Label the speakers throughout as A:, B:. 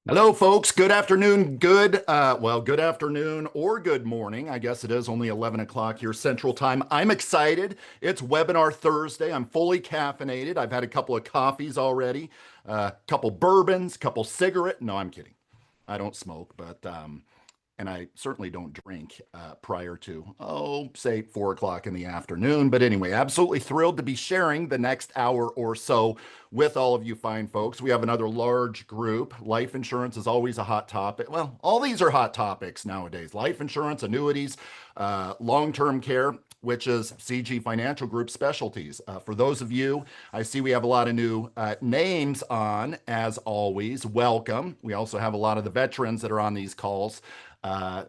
A: Hello, folks. Good afternoon. Good afternoon or good morning. I guess it is only 11 o'clock here Central Time. I'm excited. It's Webinar Thursday. I'm fully caffeinated. I've had a couple of coffees already, a couple bourbons, couple cigarette. No, I'm kidding. I don't smoke, and I certainly don't drink prior to, say 4 o'clock in the afternoon. But anyway, absolutely thrilled to be sharing the next hour or so with all of you fine folks. We have another large group. Life insurance is always a hot topic. Well, all these are hot topics nowadays: life insurance, annuities, long term care, which is CG Financial Group specialties. For those of you, I see we have a lot of new names on, as always. Welcome. We also have a lot of the veterans that are on these calls. Uh,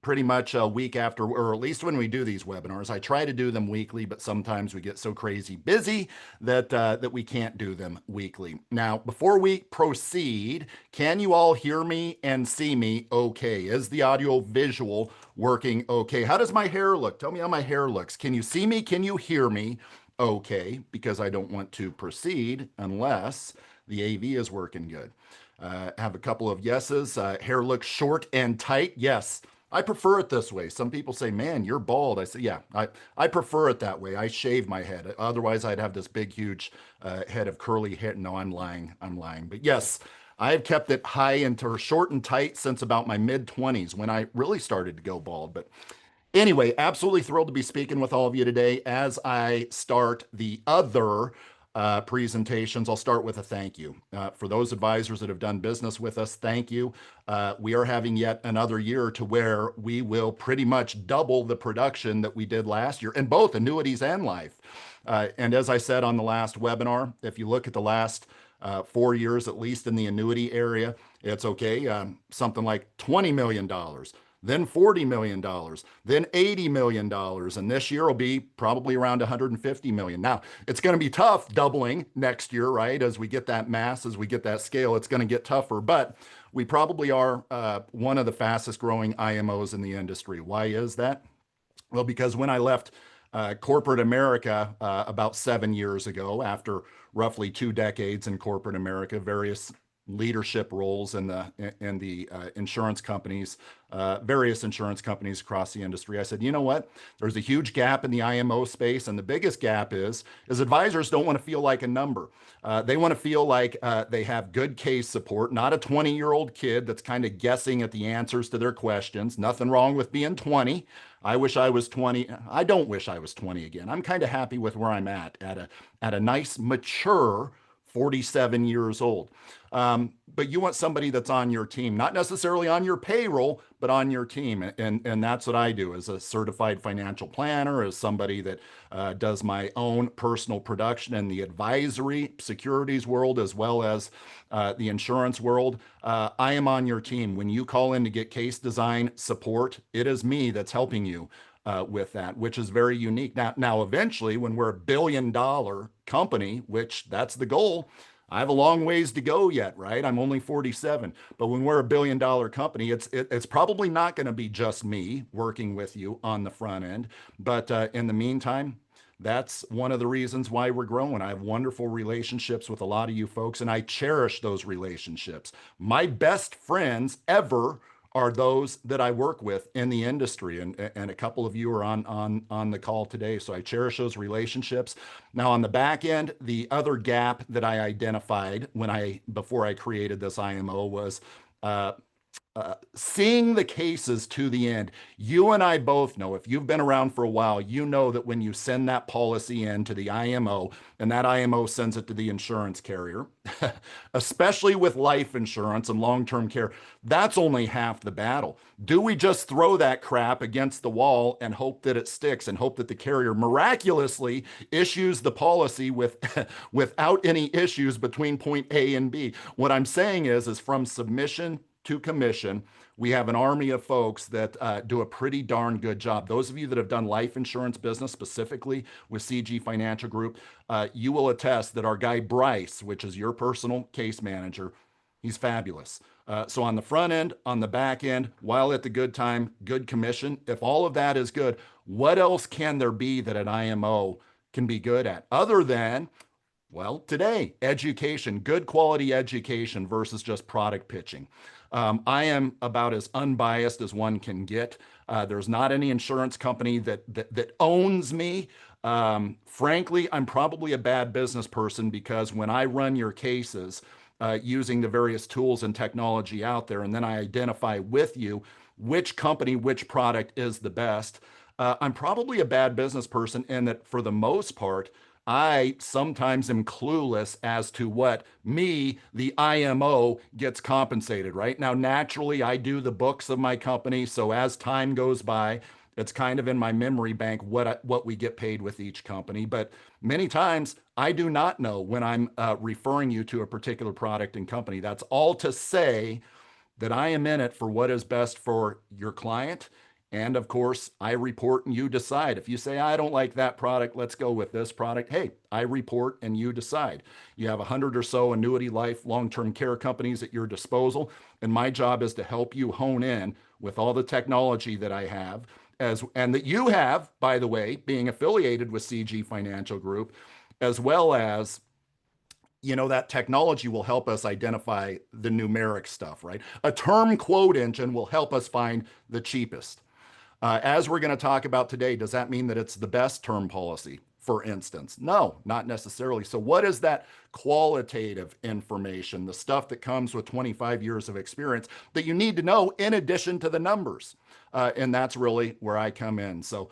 A: Pretty much a week after, or at least when we do these webinars. I try to do them weekly, but sometimes we get so crazy busy that we can't do them weekly. Now, before we proceed, can you all hear me and see me okay? Is the audio visual working okay? How does my hair look? Tell me how my hair looks. Can you see me? Can you hear me? Okay, because I don't want to proceed unless the AV is working good. Have a couple of yeses. Hair looks short and tight. Yes, I prefer it this way. Some people say, man, you're bald. I say, yeah, I prefer it that way. I shave my head. Otherwise, I'd have this big, huge head of curly hair. No, I'm lying. I'm lying. But yes, I have kept it high and short and tight since about my mid 20s when I really started to go bald. But anyway, absolutely thrilled to be speaking with all of you today. As I start the other presentations, I'll start with a thank you. For those advisors that have done business with us, thank you. We are having yet another year to where we will pretty much double the production that we did last year in both annuities and life. And as I said on the last webinar, if you look at the last 4 years, at least in the annuity area, it's okay. Something like $20 million, then $40 million, then $80 million. And this year will be probably around $150 million. Now, it's going to be tough doubling next year, right? As we get that mass, as we get that scale, it's going to get tougher. But we probably are one of the fastest growing IMOs in the industry. Why is that? Well, because when I left corporate America about 7 years ago, after roughly 2 decades in corporate America, various leadership roles in the insurance companies, various insurance companies across the industry, I said, you know what? There's a huge gap in the IMO space, and the biggest gap is advisors don't want to feel like a number. They want to feel like they have good case support, not a 20-year-old kid that's kind of guessing at the answers to their questions. Nothing wrong with being 20. I wish I was 20. I don't wish I was 20 again. I'm kind of happy with where I'm at a nice, mature 47 years old. But you want somebody that's on your team, not necessarily on your payroll, but on your team. And that's what I do as a certified financial planner, as somebody that does my own personal production in the advisory securities world, as well as the insurance world. I am on your team. When you call in to get case design support, it is me that's helping you with that, which is very unique. Now, eventually, when we're $1 billion company, which that's the goal, I have a long ways to go yet, right? I'm only 47, but when we're $1 billion company, it's probably not going to be just me working with you on the front end. But in the meantime, that's one of the reasons why we're growing. I have wonderful relationships with a lot of you folks, and I cherish those relationships. My best friends ever are those that I work with in the industry, and a couple of you are on the call today. So I cherish those relationships. Now on the back end, the other gap that I identified before I created this IMO was uh, seeing the cases to the end. You and I both know, if you've been around for a while, you know that when you send that policy in to the IMO and that IMO sends it to the insurance carrier, especially with life insurance and long-term care, that's only half the battle. Do we just throw that crap against the wall and hope that it sticks and hope that the carrier miraculously issues the policy without any issues between point A and B? What I'm saying is from submission to commission, we have an army of folks that do a pretty darn good job. Those of you that have done life insurance business specifically with CG Financial Group, you will attest that our guy Bryce, which is your personal case manager, he's fabulous. So on the front end, on the back end, while at the good time, good commission, if all of that is good, what else can there be that an IMO can be good at other than Well, today, education, good quality education versus just product pitching. I am about as unbiased as one can get. There's not any insurance company that owns me. Frankly, I'm probably a bad business person because when I run your cases using the various tools and technology out there, and then I identify with you which company, which product is the best, I'm probably a bad business person in that for the most part, I sometimes am clueless as to what me, the IMO, gets compensated, right? Now, naturally, I do the books of my company. So as time goes by, it's kind of in my memory bank what we get paid with each company. But many times I do not know when I'm referring you to a particular product and company. That's all to say that I am in it for what is best for your client. And of course, I report and you decide. If you say, I don't like that product, let's go with this product. Hey, I report and you decide. You have 100 or so annuity life, long term care companies at your disposal. And my job is to help you hone in with all the technology that I have. And that you have, by the way, being affiliated with CG Financial Group, as well as that technology will help us identify the numeric stuff, right? A term quote engine will help us find the cheapest. As we're going to talk about today, does that mean that it's the best term policy, for instance? No, not necessarily. So, what is that qualitative information, the stuff that comes with 25 years of experience that you need to know in addition to the numbers? And that's really where I come in. So,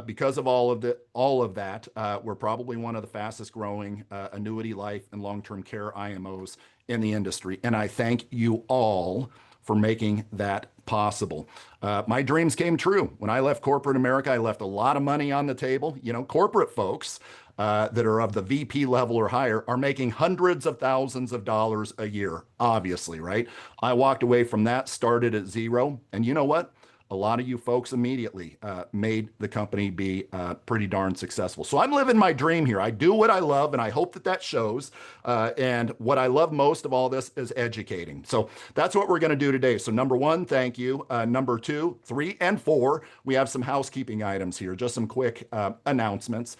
A: because of all of that, we're probably one of the fastest growing annuity life and long-term care IMOs in the industry. And I thank you all for making that possible. My dreams came true. When I left corporate America, I left a lot of money on the table. Corporate folks that are of the VP level or higher are making hundreds of thousands of dollars a year, obviously, right? I walked away from that, started at zero. And you know what? A lot of you folks immediately made the company be pretty darn successful. So I'm living my dream here. I do what I love, and I hope that shows. And what I love most of all this is educating. So that's what we're going to do today. So number one, thank you. Number two, three, and four, we have some housekeeping items here, just some quick announcements.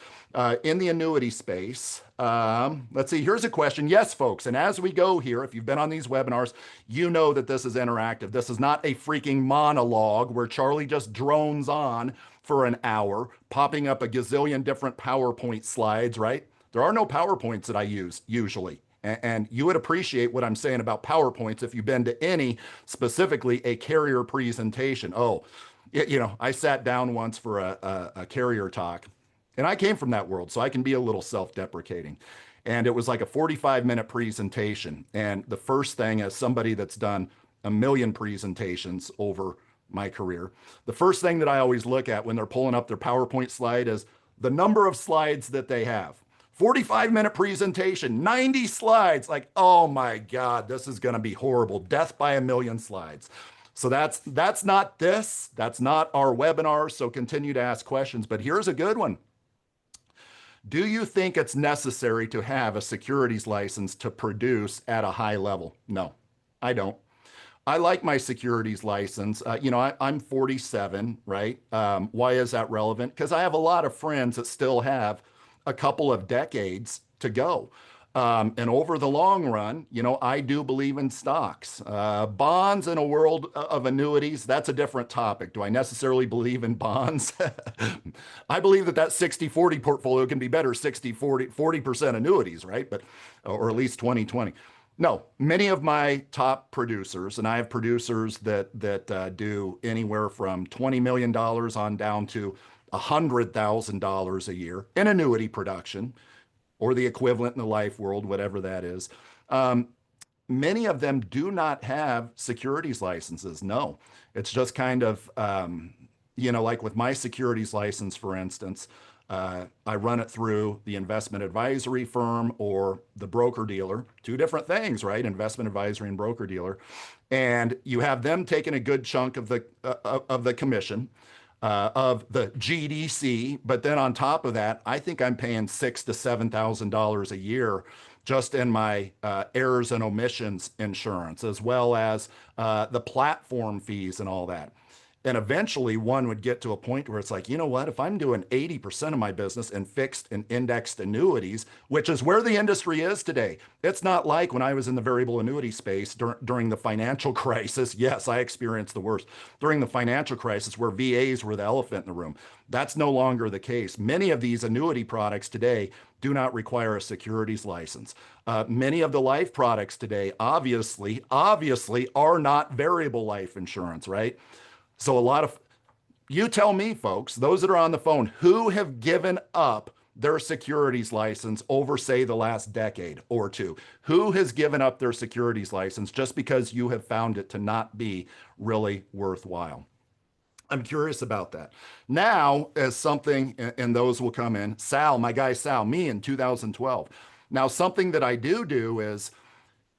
A: In the annuity space, let's see, here's a question. Yes, folks. And as we go here, if you've been on these webinars, you know that this is interactive. This is not a freaking monologue where Charlie just drones on for an hour, popping up a gazillion different PowerPoint slides, right? There are no PowerPoints that I use usually. And you would appreciate what I'm saying about PowerPoints if you've been to any, specifically a carrier presentation. Oh, I sat down once for a carrier talk. And I came from that world, so I can be a little self-deprecating. And it was like a 45-minute presentation. And the first thing, as somebody that's done a million presentations over my career, the first thing that I always look at when they're pulling up their PowerPoint slide is the number of slides that they have. 45-minute presentation, 90 slides. Like, oh my God, this is going to be horrible. Death by a million slides. So that's not this. That's not our webinar. So continue to ask questions. But here's a good one. Do you think it's necessary to have a securities license to produce at a high level? No, I don't. I like my securities license. I'm 47, right? Why is that relevant? Because I have a lot of friends that still have a couple of decades to go. And over the long run, I do believe in stocks. Bonds in a world of annuities, that's a different topic. Do I necessarily believe in bonds? I believe that 60-40 portfolio can be better 40% annuities, right? Or at least 20-20. No, many of my top producers, and I have producers that do anywhere from $20 million on down to $100,000 a year in annuity production, or the equivalent in the life world, whatever that is. Many of them do not have securities licenses. No, it's just kind of, like with my securities license, for instance, I run it through the investment advisory firm or the broker dealer, two different things, right? Investment advisory and broker dealer. And you have them taking a good chunk of the commission. Of the GDC, but then on top of that, I think I'm paying $6,000 to $7,000 a year just in my errors and omissions insurance, as well as the platform fees and all that. And eventually one would get to a point where it's like, you know what, if I'm doing 80% of my business in fixed and indexed annuities, which is where the industry is today. It's not like when I was in the variable annuity space during the financial crisis. Yes, I experienced the worst during the financial crisis where VAs were the elephant in the room. That's no longer the case. Many of these annuity products today do not require a securities license. Many of the life products today, obviously are not variable life insurance, right? So a lot of, you tell me, folks, those that are on the phone, who have given up their securities license over, say, the last decade or two? Who has given up their securities license just because you have found it to not be really worthwhile? I'm curious about that. Now, as something, and those will come in, Sal, my guy Sal, me in 2012. Now, something that I do is,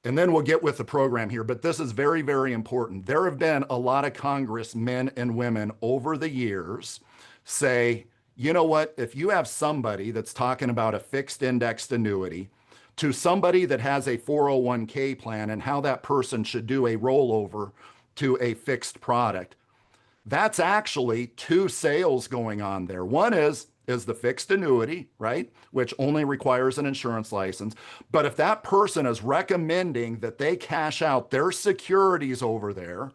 A: and then we'll get with the program here, but this is very, very important. There have been a lot of congressmen and women over the years say, you know what, if you have somebody that's talking about a fixed indexed annuity to somebody that has a 401k plan and how that person should do a rollover to a fixed product, that's actually two sales going on there. One is the fixed annuity, right? Which only requires an insurance license. But if that person is recommending that they cash out their securities over there,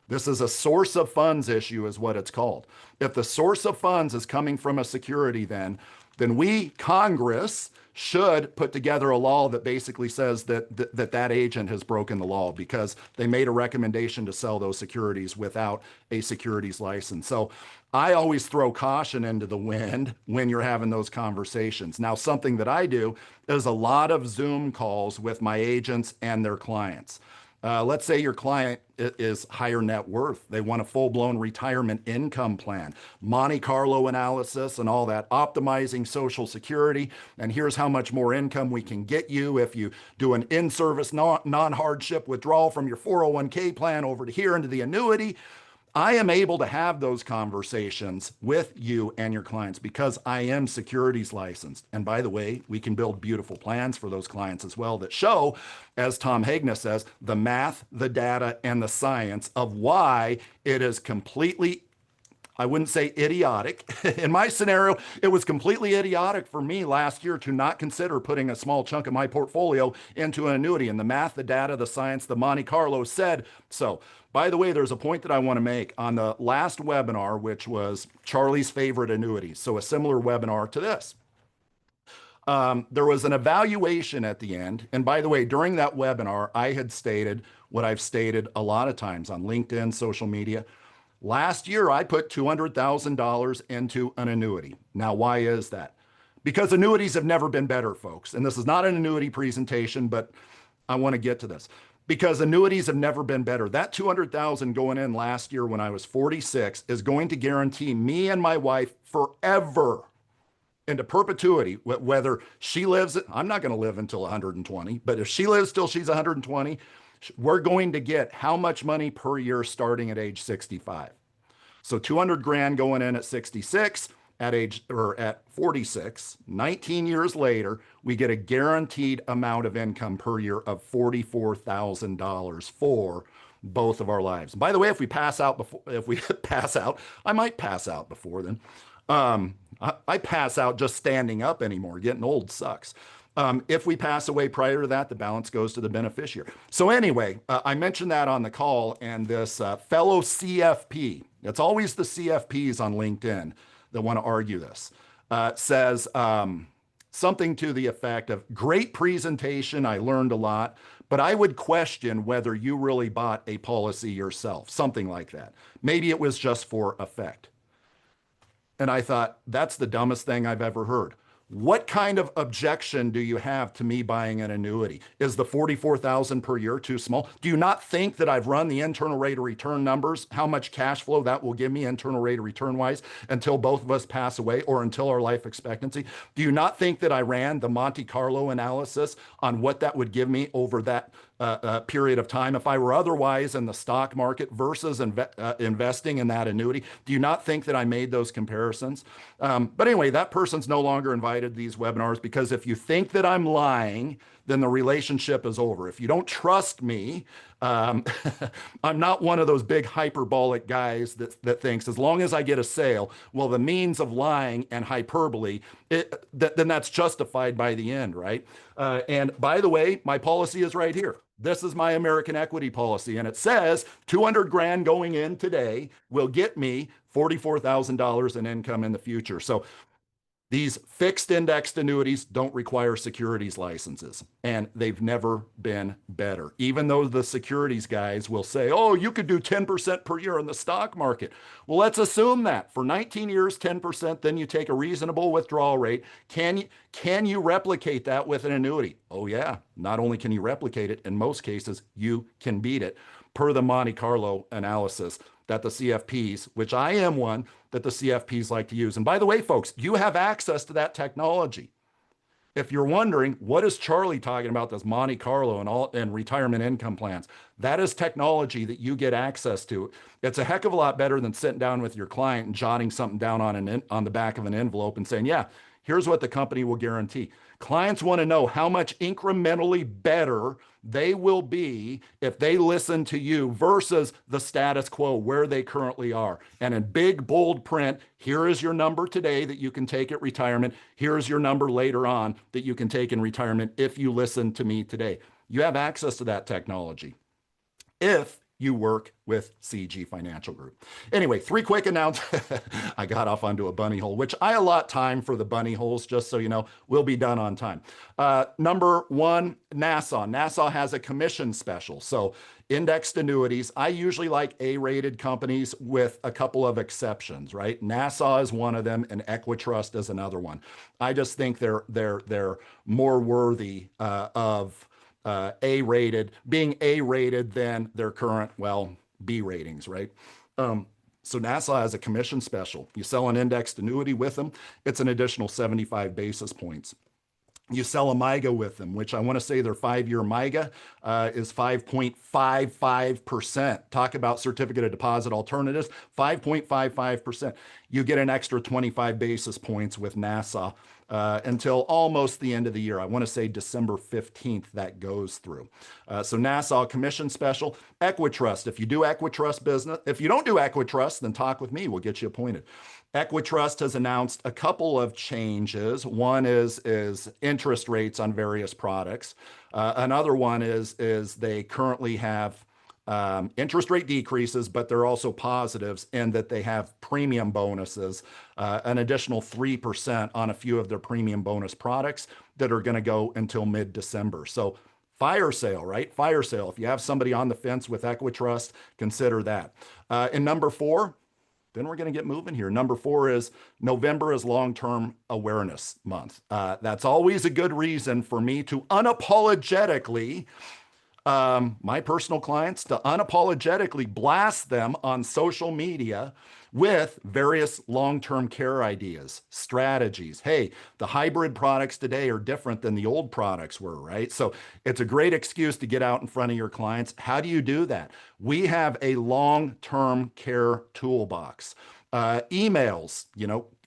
A: this is a source of funds issue is what it's called. If the source of funds is coming from a security, then we, Congress, should put together a law that basically says that agent has broken the law because they made a recommendation to sell those securities without a securities license. So I always throw caution into the wind when you're having those conversations. Now, something that I do is a lot of Zoom calls with my agents and their clients. Let's say your client is higher net worth. They want a full-blown retirement income plan, Monte Carlo analysis and all that, optimizing Social Security. And here's how much more income we can get you if you do an in-service non-hardship withdrawal from your 401k plan over to here into the annuity. I am able to have those conversations with you and your clients because I am securities licensed. And by the way, we can build beautiful plans for those clients as well that show, as Tom Hagna says, the math, the data, and the science of why it is completely, I wouldn't say idiotic. In my scenario, it was completely idiotic for me last year to not consider putting a small chunk of my portfolio into an annuity. And the math, the data, the science, the Monte Carlo said so. By the way, there's a point that I want to make on the last webinar, which was Charlie's favorite annuities. So a similar webinar to this. There was an evaluation at the end. And by the way, during that webinar, I had stated what I've stated a lot of times on LinkedIn, social media. Last year, I put $200,000 into an annuity. Now, why is that? Because annuities have never been better, folks. And this is not an annuity presentation, but I want to get to this. Because annuities have never been better. That $200,000 going in last year when I was 46 is going to guarantee me and my wife forever into perpetuity, whether she lives, I'm not going to live until 120, but if she lives till she's 120, we're going to get how much money per year starting at age 65. So 200 grand going in at 66, at 46, 19 years later, we get a guaranteed amount of income per year of $44,000 for both of our lives. And by the way, if we pass out, I might pass out before then. I pass out just standing up anymore. Getting old sucks. If we pass away prior to that, the balance goes to the beneficiary. So anyway, I mentioned that on the call, and this fellow CFP, it's always the CFPs on LinkedIn that want to argue this, says something to the effect of, great presentation, I learned a lot, but I would question whether you really bought a policy yourself, something like that. Maybe it was just for effect. And I thought, that's the dumbest thing I've ever heard. What kind of objection do you have to me buying an annuity? Is the $44,000 per year too small? Do you not think that I've run the internal rate of return numbers, how much cash flow that will give me internal rate of return wise until both of us pass away or until our life expectancy? Do you not think that I ran the Monte Carlo analysis on what that would give me over that period of time if I were otherwise in the stock market versus investing in that annuity? Do you not think that I made those comparisons? But anyway, that person's no longer invited to these webinars because if you think that I'm lying, then the relationship is over. If you don't trust me, um, I'm not one of those big hyperbolic guys that thinks as long as I get a sale, well, the means of lying and hyperbole, then that's justified by the end, right? And by the way, my policy is right here. This is my American equity policy, and it says 200 grand going in today will get me $44,000 in income in the future. So these fixed indexed annuities don't require securities licenses, and they've never been better. Even though the securities guys will say, oh, you could do 10% per year in the stock market. Well, let's assume that for 19 years, 10%, then you take a reasonable withdrawal rate. Can you replicate that with an annuity? Oh, yeah. Not only can you replicate it, in most cases, you can beat it per the Monte Carlo analysis that the CFPs, which I am one, that the CFPs like to use. And by the way, folks, you have access to that technology. If you're wondering, what is Charlie talking about, this Monte Carlo and retirement income plans? That is technology that you get access to. It's a heck of a lot better than sitting down with your client and jotting something down on the back of an envelope and saying, yeah, here's what the company will guarantee. Clients want to know how much incrementally better they will be if they listen to you versus the status quo where they currently are. And in big, bold print, here is your number today that you can take at retirement. Here's your number later on that you can take in retirement if you listen to me today. You have access to that technology if you work with CG Financial Group. Anyway, 3 quick announcements. I got off onto a bunny hole, which I allot time for the bunny holes, just so you know, we'll be done on time. Number 1, Nassau. Nassau has a commission special. So indexed annuities, I usually like A-rated companies with a couple of exceptions, right? Nassau is one of them and Equitrust is another one. I just think they're more worthy of being A-rated than their current, well, B ratings, right? So Nassau has a commission special. You sell an indexed annuity with them, it's an additional 75 basis points. You sell a MIGA with them, which I want to say their 5-year MIGA is 5.55%. Talk about certificate of deposit alternatives, 5.55%. You get an extra 25 basis points with Nassau until almost the end of the year. I want to say December 15th that goes through. So Nassau commission special. Equitrust, if you do Equitrust business, if you don't do Equitrust, then talk with me. We'll get you appointed. Equitrust has announced a couple of changes. One is interest rates on various products. Another one is they currently have interest rate decreases, but they're also positives in that they have premium bonuses, an additional 3% on a few of their premium bonus products that are going to go until mid-December. So fire sale, right? Fire sale. If you have somebody on the fence with Equitrust, consider that. And number 4, then we're going to get moving here. Number 4 is November is Long-Term Awareness Month. That's always a good reason for me to unapologetically, my personal clients, to unapologetically blast them on social media with various long-term care ideas, strategies. Hey, the hybrid products today are different than the old products were, right? So it's a great excuse to get out in front of your clients. How do you do that? We have a long-term care toolbox. Emails,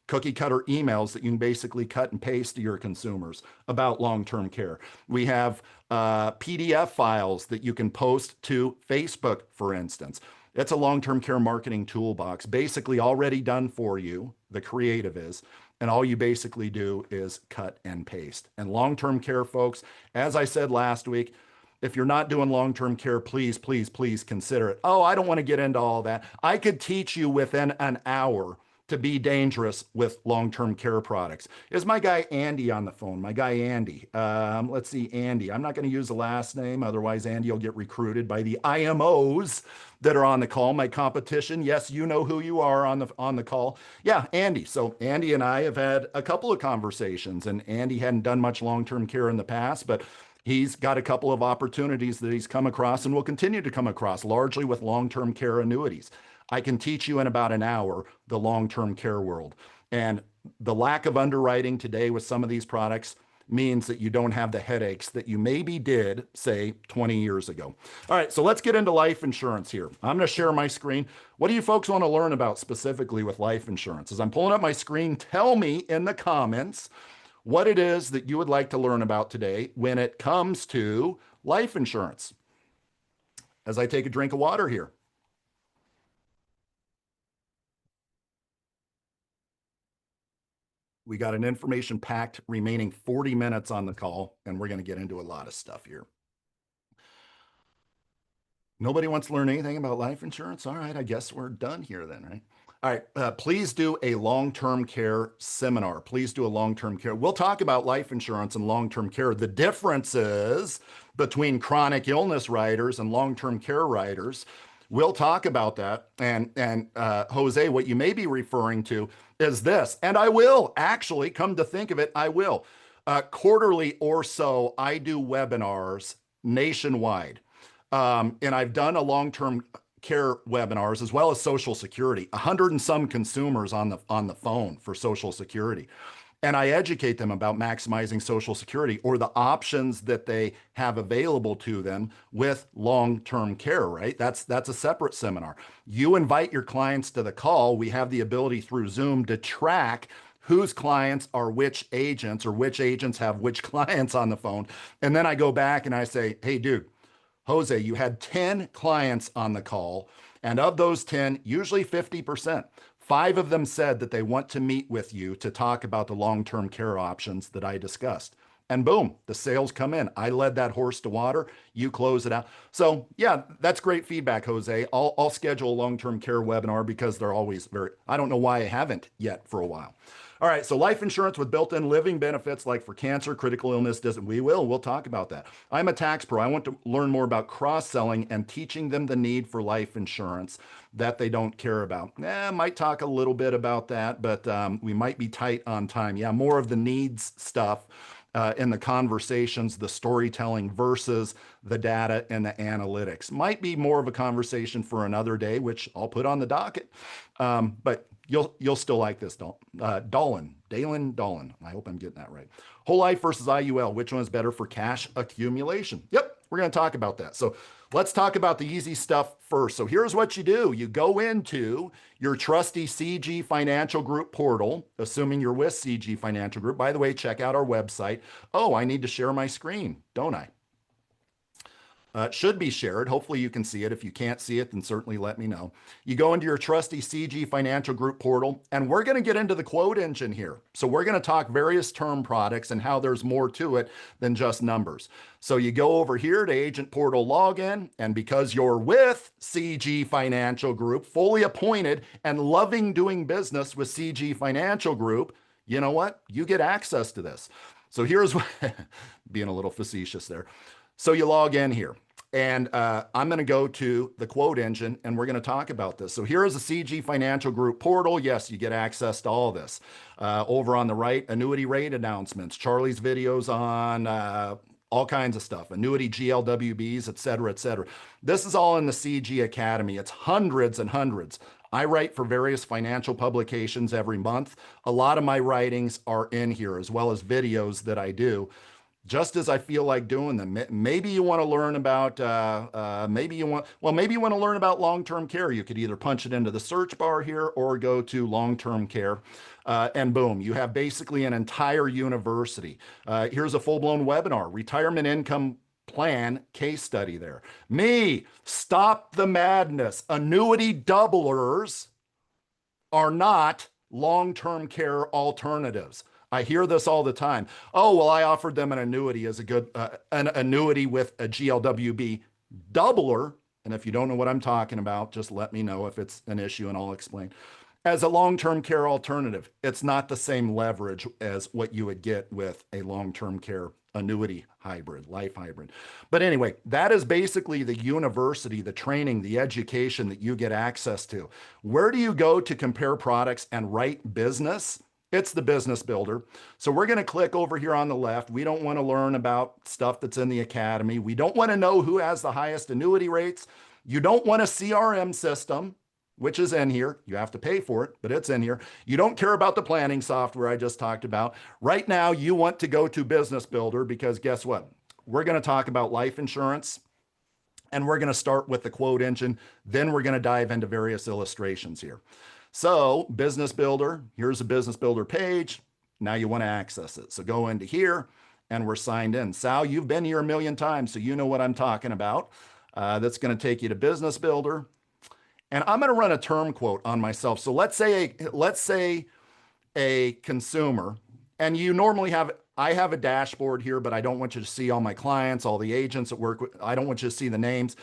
A: cookie cutter emails that you can basically cut and paste to your consumers about long-term care. We have PDF files that you can post to Facebook, for instance. It's a long-term care marketing toolbox, basically already done for you. The creative is, and all you basically do is cut and paste. And long-term care, folks, as I said last week, if you're not doing long-term care, please, please, please consider it. Oh, I don't want to get into all that. I could teach you within an hour to be dangerous with long-term care products. Is my guy Andy on the phone? My guy Andy. Let's see, Andy. I'm not going to use the last name, otherwise Andy will get recruited by the IMOs that are on the call. My competition. Yes, you know who you are on the call. Yeah, Andy. So Andy and I have had a couple of conversations, and Andy hadn't done much long-term care in the past, but he's got a couple of opportunities that he's come across and will continue to come across, largely with long-term care annuities. I can teach you in about an hour the long-term care world. And the lack of underwriting today with some of these products means that you don't have the headaches that you maybe did, say, 20 years ago. All right, so let's get into life insurance here. I'm going to share my screen. What do you folks want to learn about specifically with life insurance? As I'm pulling up my screen, tell me in the comments, what it is that you would like to learn about today when it comes to life insurance. As I take a drink of water here. We got an information packed remaining 40 minutes on the call, and we're going to get into a lot of stuff here. Nobody wants to learn anything about life insurance? All right, I guess we're done here then, right? All right, please do a long-term care seminar. Please do a long-term care. We'll talk about life insurance and long-term care. The differences between chronic illness riders and long-term care riders. We'll talk about that. And Jose, what you may be referring to is this, and I will actually come to think of it, I will. Quarterly or so, I do webinars nationwide. And I've done a long-term care webinars as well as Social Security, 100 and some consumers on the phone for Social Security. And I educate them about maximizing Social Security or the options that they have available to them with long-term care, right? That's a separate seminar. You invite your clients to the call. We have the ability through Zoom to track whose clients are which agents or which agents have which clients on the phone. And then I go back and I say, hey, dude, Jose, you had 10 clients on the call, and of those 10, usually 50%, 5 of them said that they want to meet with you to talk about the long-term care options that I discussed. And boom, the sales come in. I led that horse to water. You close it out. So yeah, that's great feedback, Jose. I'll schedule a long-term care webinar because they're always I don't know why I haven't yet for a while. All right, so life insurance with built-in living benefits like for cancer, critical illness, we'll talk about that. I'm a tax pro. I want to learn more about cross-selling and teaching them the need for life insurance that they don't care about. Might talk a little bit about that, but we might be tight on time. Yeah, more of the needs stuff in the conversations, the storytelling versus the data and the analytics. Might be more of a conversation for another day, which I'll put on the docket. But you'll still like this, Dalen. I hope I'm getting that right. Whole life versus IUL. Which one is better for cash accumulation? Yep, we're going to talk about that. So let's talk about the easy stuff first. So here's what you do. You go into your trusty CG Financial Group portal, assuming you're with CG Financial Group. By the way, check out our website. Oh, I need to share my screen, don't I? It should be shared. Hopefully you can see it. If you can't see it, then certainly let me know. You go into your trusty CG Financial Group portal, and we're going to get into the quote engine here. So we're going to talk various term products and how there's more to it than just numbers. So you go over here to Agent Portal Login, and because you're with CG Financial Group, fully appointed and loving doing business with CG Financial Group, you know what? You get access to this. So here's what, being a little facetious there. So you log in here, and I'm going to go to the quote engine, and we're going to talk about this. So here is the CG Financial Group portal. Yes, you get access to all this. Over on the right, annuity rate announcements, Charlie's videos on all kinds of stuff, annuity GLWBs, et cetera, et cetera. This is all in the CG Academy. It's hundreds and hundreds. I write for various financial publications every month. A lot of my writings are in here, as well as videos that I do, just as I feel like doing them. Maybe you want to learn about, maybe you want to learn about long-term care. You could either punch it into the search bar here or go to long-term care. And boom, you have basically an entire university. Here's a full-blown webinar, retirement income plan case study there. Me, stop the madness. Annuity doublers are not long-term care alternatives. I hear this all the time. Oh, well, I offered them an annuity as a good, an annuity with a GLWB doubler. And if you don't know what I'm talking about, just let me know if it's an issue and I'll explain. As a long-term care alternative, it's not the same leverage as what you would get with a long-term care annuity hybrid, life hybrid. But anyway, that is basically the university, the training, the education that you get access to. Where do you go to compare products and write business? It's the Business Builder. So we're going to click over here on the left. We don't want to learn about stuff that's in the academy. We don't want to know who has the highest annuity rates. You don't want a CRM system, which is in here. You have to pay for it, but it's in here. You don't care about the planning software I just talked about. Right now, you want to go to Business Builder because guess what? We're going to talk about life insurance, and we're going to start with the quote engine. Then we're going to dive into various illustrations here. So Business Builder, here's a Business Builder page. Now you want to access it. So go into here and we're signed in. Sal, you've been here a million times, so you know what I'm talking about. That's going to take you to Business Builder. And I'm going to run a term quote on myself. So let's say a consumer, and you normally have, I have a dashboard here, but I don't want you to see all my clients, all the agents that work with, I don't want you to see the names.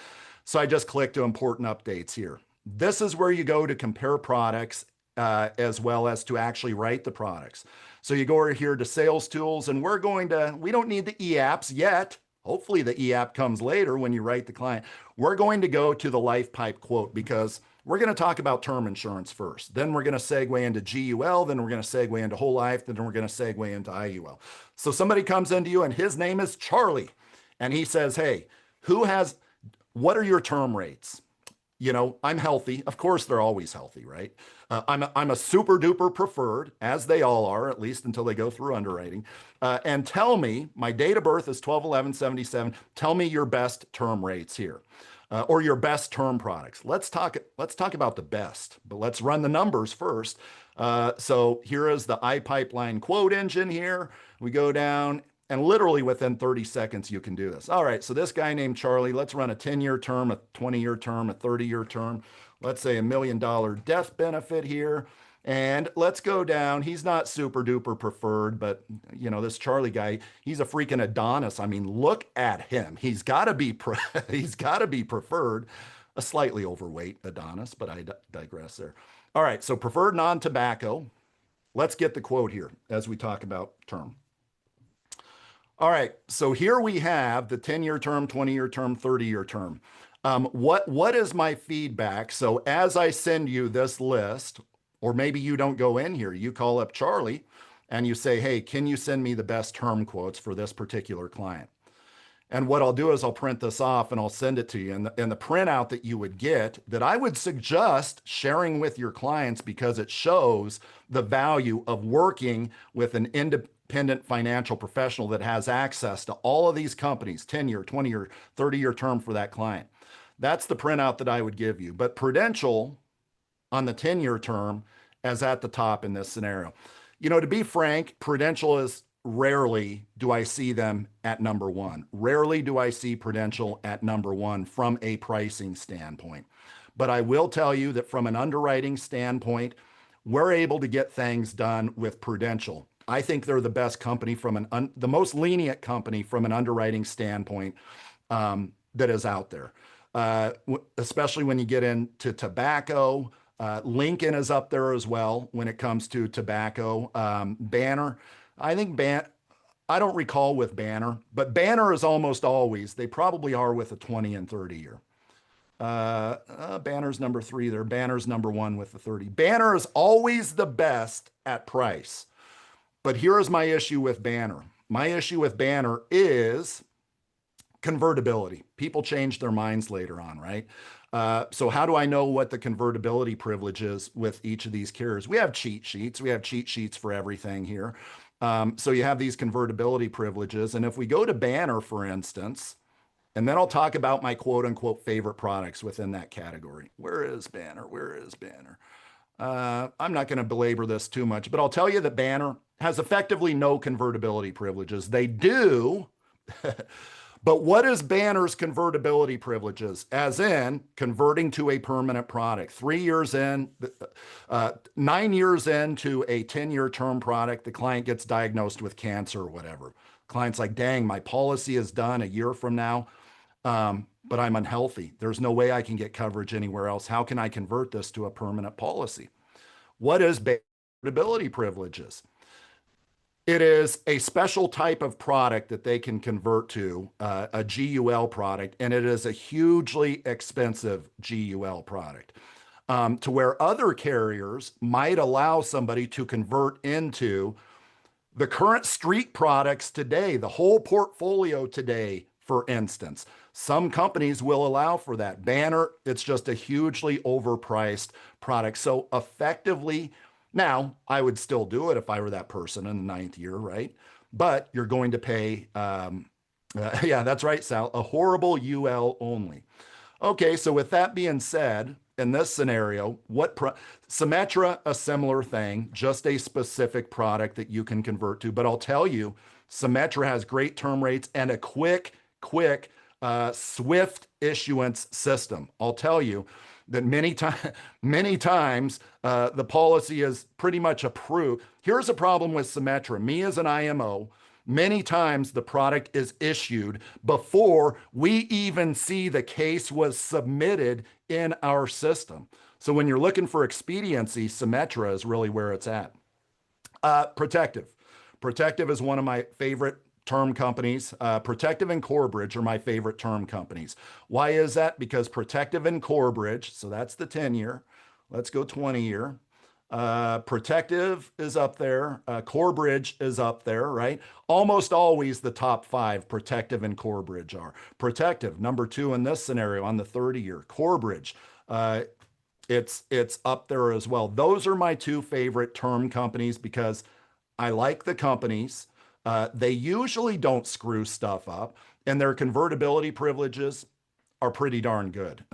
A: So I just click to important updates here. This is where you go to compare products as well as to actually write the products. So you go over here to sales tools, and we don't need the e-apps yet. Hopefully the e-app comes later when you write the client. We're going to go to the life pipe quote because we're going to talk about term insurance first. Then we're going to segue into GUL. Then we're going to segue into whole life. Then we're going to segue into IUL. So somebody comes into you and his name is Charlie. And he says, hey, what are your term rates? You know, I'm healthy. Of course, they're always healthy, right? I'm a super duper preferred, as they all are, at least until they go through underwriting. And tell me, my date of birth is 12/11/77. Tell me your best term rates here, or your best term products. Let's talk about the best, but let's run the numbers first. So here is the iPipeline quote engine here. We go down. And literally within 30 seconds, you can do this. All right, so this guy named Charlie, let's run a 10-year term, a 20-year term, a 30-year term. Let's say $1 million death benefit here. And let's go down. He's not super duper preferred, but you know, this Charlie guy, he's a freaking Adonis. I mean, look at him. He's got to be he's got to be preferred. A slightly overweight Adonis, but I digress there. All right, so preferred non-tobacco. Let's get the quote here as we talk about term. All right, so here we have the 10-year term, 20-year term, 30-year term. What is my feedback? So as I send you this list, or maybe you don't go in here, you call up Charlie and you say, hey, can you send me the best term quotes for this particular client? And what I'll do is I'll print this off and I'll send it to you. And the printout that you would get, that I would suggest sharing with your clients because it shows the value of working with an independent financial professional that has access to all of these companies, 10-year, 20-year, 30-year term for that client. That's the printout that I would give you. But Prudential on the 10-year term is at the top in this scenario. You know, to be frank, Prudential is rarely do I see them at number one. Rarely do I see Prudential at number one from a pricing standpoint. But I will tell you that from an underwriting standpoint, we're able to get things done with Prudential. I think they're the best company from the most lenient company from an underwriting standpoint that is out there. Especially when you get into tobacco. Lincoln is up there as well when it comes to tobacco. Banner, I don't recall with Banner, but Banner is almost always, they probably are with a 20 and 30 year. Banner's number 3 there. Banner's number 1 with the 30. Banner is always the best at price. But here is my issue with Banner. My issue with Banner is convertibility. People change their minds later on, right? So how do I know what the convertibility privilege is with each of these carriers? We have cheat sheets. We have cheat sheets for everything here. So you have these convertibility privileges. And if we go to Banner, for instance, and then I'll talk about my quote unquote favorite products within that category. Where is Banner? Where is Banner? I'm not going to belabor this too much, but I'll tell you that Banner has effectively no convertibility privileges. They do, but what is Banner's convertibility privileges? As in converting to a permanent product. 3 years in, 9 years into a 10-year term product, the client gets diagnosed with cancer or whatever. Client's like, dang, my policy is done a year from now, but I'm unhealthy. There's no way I can get coverage anywhere else. How can I convert this to a permanent policy? What is convertibility privileges? It is a special type of product that they can convert to a GUL product, and it is a hugely expensive GUL product to where other carriers might allow somebody to convert into the current street products today, the whole portfolio today, for instance. Some companies will allow for that. Banner, it's just a hugely overpriced product. So effectively, now, I would still do it if I were that person in the 9th year, right? But you're going to pay, yeah, that's right, Sal, a horrible UL only. Okay, so with that being said, in this scenario, Symetra, a similar thing, just a specific product that you can convert to. But I'll tell you, Symetra has great term rates and a quick, swift issuance system. I'll tell you that many times the policy is pretty much approved. Here's a problem with Symetra. Me as an IMO, many times the product is issued before we even see the case was submitted in our system. So when you're looking for expediency, Symetra is really where it's at. Protective. Protective is one of my favorite term companies. Protective and Corebridge are my favorite term companies. Why is that? Because Protective and Corebridge, so that's the 10-year. Let's go 20-year. Protective is up there. Corebridge is up there, right? Almost always the top five, Protective and Corebridge are. Protective, number two in this scenario on the 30-year. Corebridge, it's up there as well. Those are my two favorite term companies because I like the companies. They usually don't screw stuff up, and their convertibility privileges are pretty darn good.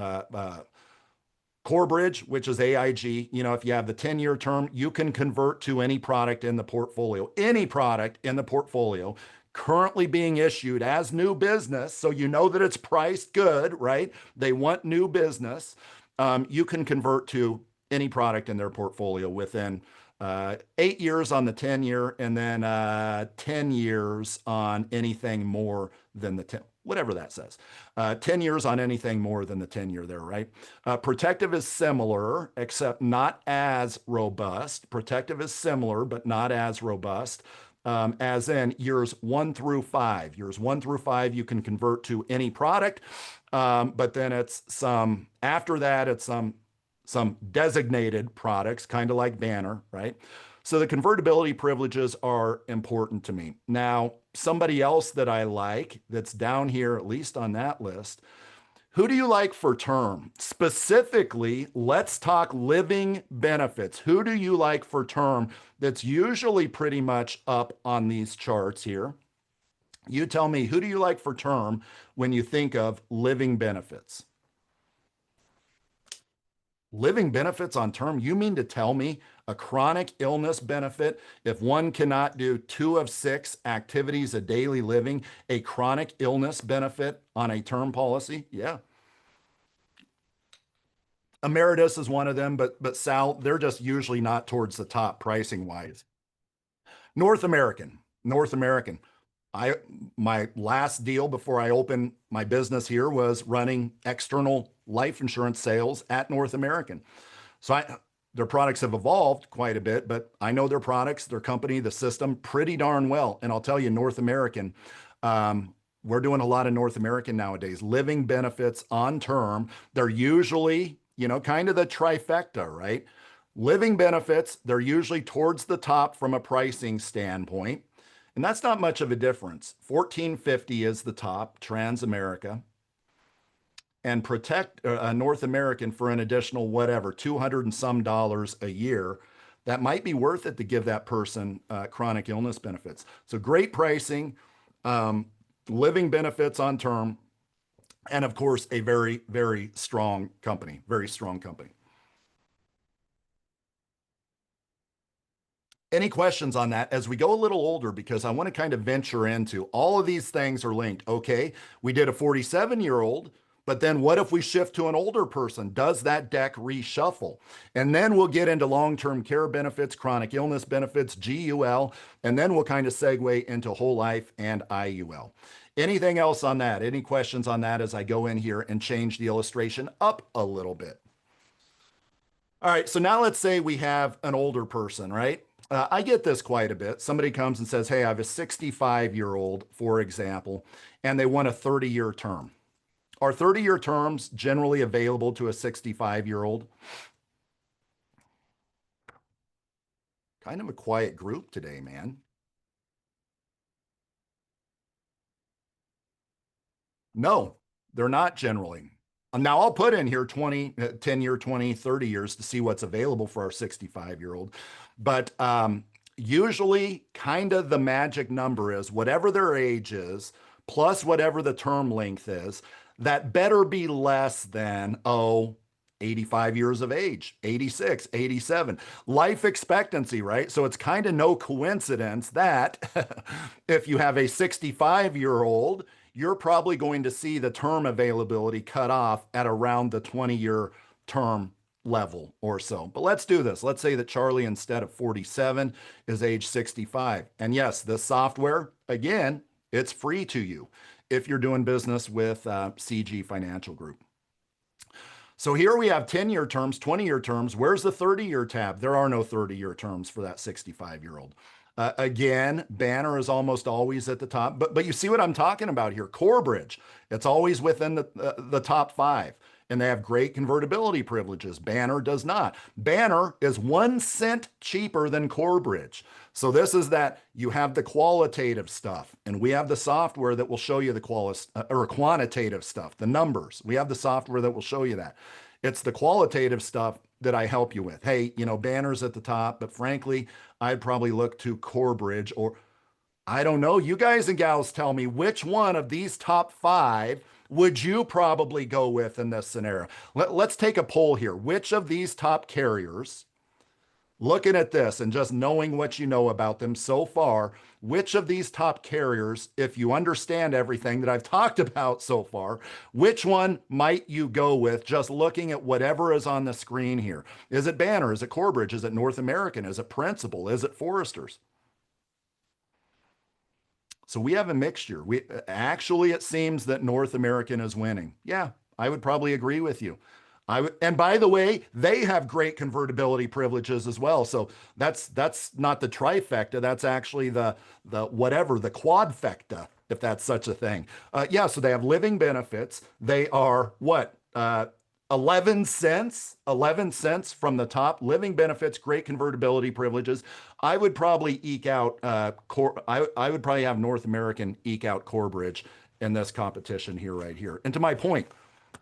A: Corebridge, which is AIG, if you have the 10-year term, you can convert to any product in the portfolio, currently being issued as new business. So you know that it's priced good, right? They want new business. You can convert to any product in their portfolio within 8 years on the 10-year and then 10 years on anything more than the 10, whatever that says. 10 years on anything more than the 10-year there, right? Protective is similar, except not as robust. Protective is similar, but not as robust. As in years 1 through 5. Years 1 through 5, you can convert to any product, but then after that, it's some designated products, kind of like Banner, right? So the convertibility privileges are important to me. Now, somebody else that I like that's down here, at least on that list, who do you like for term? Specifically, let's talk living benefits. Who do you like for term that's usually pretty much up on these charts here? You tell me, who do you like for term when you think of living benefits? Living benefits on term, you mean to tell me a chronic illness benefit, if one cannot do 2 of 6 activities of daily living, a chronic illness benefit on a term policy? Yeah. Emeritus is one of them, but Sal, they're just usually not towards the top pricing wise. North American, North American. My last deal before I opened my business here was running external life insurance sales at North American. So their products have evolved quite a bit, but I know their products, their company, the system pretty darn well. And I'll tell you, North American, we're doing a lot of North American nowadays. Living benefits on term, they're usually, kind of the trifecta, right? Living benefits, they're usually towards the top from a pricing standpoint. And that's not much of a difference. 1450 is the top, Transamerica. And Protect North American for an additional whatever, 200 and some dollars a year. That might be worth it to give that person chronic illness benefits. So great pricing, living benefits on term, and of course, a very, very strong company, very strong company. Any questions on that as we go a little older, because I want to kind of venture into all of these things are linked. Okay, we did a 47-year-old, but then what if we shift to an older person? Does that deck reshuffle? And then we'll get into long-term care benefits, chronic illness benefits, GUL, and then we'll kind of segue into whole life and IUL. Anything else on that? Any questions on that as I go in here and change the illustration up a little bit? All right, so now let's say we have an older person, right? I get this quite a bit. Somebody comes and says, hey, I have a 65-year-old, for example, and they want a 30-year term. Are 30-year terms generally available to a 65-year-old? Kind of a quiet group today, man. No, they're not generally. Now I'll put in here 10-year, 20, 30 years to see what's available for our 65-year-old. But usually kind of the magic number is whatever their age is, plus whatever the term length is, that better be less than, 85 years of age, 86, 87, life expectancy, right? So it's kind of no coincidence that if you have a 65-year-old, you're probably going to see the term availability cut off at around the 20-year term level or so. But let's do this. Let's say that Charlie, instead of 47, is age 65. And yes, the software, again, it's free to you if you're doing business with CG Financial Group. So here we have 10-year terms, 20-year terms. Where's the 30-year tab? There are no 30-year terms for that 65-year-old. Again, Banner is almost always at the top, but you see what I'm talking about here. Corebridge, it's always within the top five, and they have great convertibility privileges. Banner does not. Banner is 1 cent cheaper than Corebridge. So this is that you have the qualitative stuff, and we have the software that will show you the quantitative stuff, the numbers. We have the software that will show you that. It's the qualitative stuff that I help you with. Hey, Banner's at the top, but frankly, I'd probably look to Corebridge, or I don't know. You guys and gals tell me, which one of these top five would you probably go with in this scenario? Let's take a poll here. Which of these top carriers, looking at this and just knowing what you know about them so far, which of these top carriers, if you understand everything that I've talked about so far, which one might you go with just looking at whatever is on the screen here? Is it Banner? Is it Corebridge? Is it North American? Is it Principal? Is it Foresters? So we have a mixture. It seems that North American is winning. Yeah, I would probably agree with you. And by the way, they have great convertibility privileges as well. So that's not the trifecta. That's actually the quadfecta, if that's such a thing. Yeah, so they have living benefits. They are what? 11 cents from the top. Living benefits, great convertibility privileges. I would probably eke out I would probably have North American eke out Corebridge in this competition here, right here. And to my point,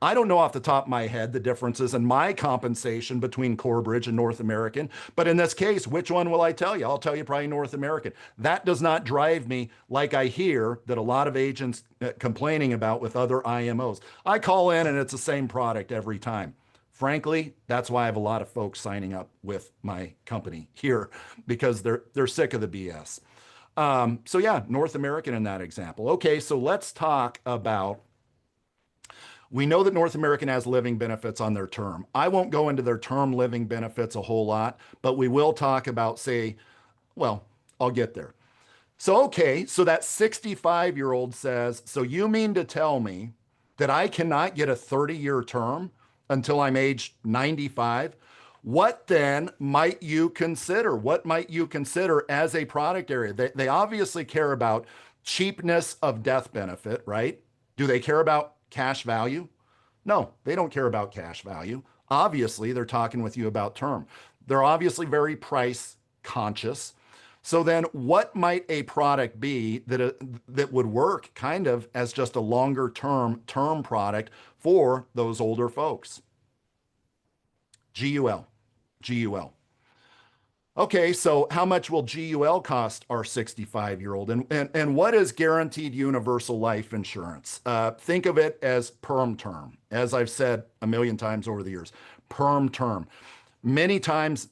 A: I don't know off the top of my head the differences in my compensation between Corebridge and North American, but in this case, which one will I tell you? I'll tell you probably North American. That does not drive me like I hear that a lot of agents complaining about with other IMOs. I call in and it's the same product every time. Frankly, that's why I have a lot of folks signing up with my company here, because they're sick of the BS. So yeah, North American in that example. Okay, so let's talk about, we know that North American has living benefits on their term. I won't go into their term living benefits a whole lot, but we will talk about, I'll get there. So, okay, so that 65-year-old says, so you mean to tell me that I cannot get a 30-year term until I'm age 95? What then might you consider? What might you consider as a product area? They obviously care about cheapness of death benefit, right? Do they care about cash value? No, they don't care about cash value. Obviously, they're talking with you about term. They're obviously very price conscious. So then what might a product be that would work kind of as just a longer term product for those older folks? GUL. Okay, so how much will GUL cost our 65-year-old? And what is guaranteed universal life insurance? Think of it as Perm Term. As I've said a million times over the years, Perm Term. Many times,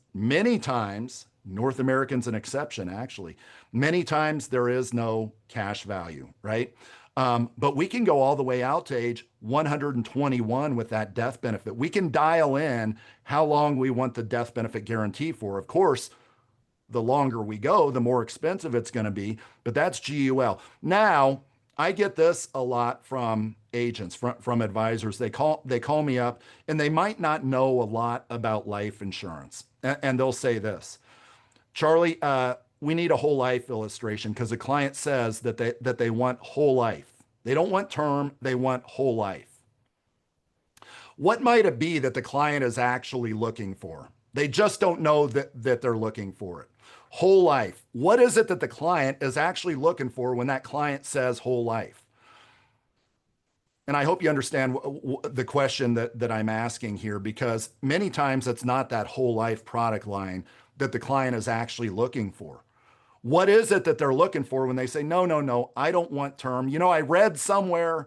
A: North American's an exception, actually. Many times there is no cash value, right? But we can go all the way out to age 121 with that death benefit. We can dial in how long we want the death benefit guarantee for. Of course, the longer we go, the more expensive it's going to be, but that's GUL. Now, I get this a lot from agents, from advisors. They call me up and they might not know a lot about life insurance. And they'll say this, Charlie, we need a whole life illustration because the client says that they want whole life. They don't want term, they want whole life. What might it be that the client is actually looking for? They just don't know that they're looking for it. Whole life. What is it that the client is actually looking for when that client says whole life? And I hope you understand the question that I'm asking here, because many times it's not that whole life product line that the client is actually looking for. What is it that they're looking for when they say, no, I don't want term? I read somewhere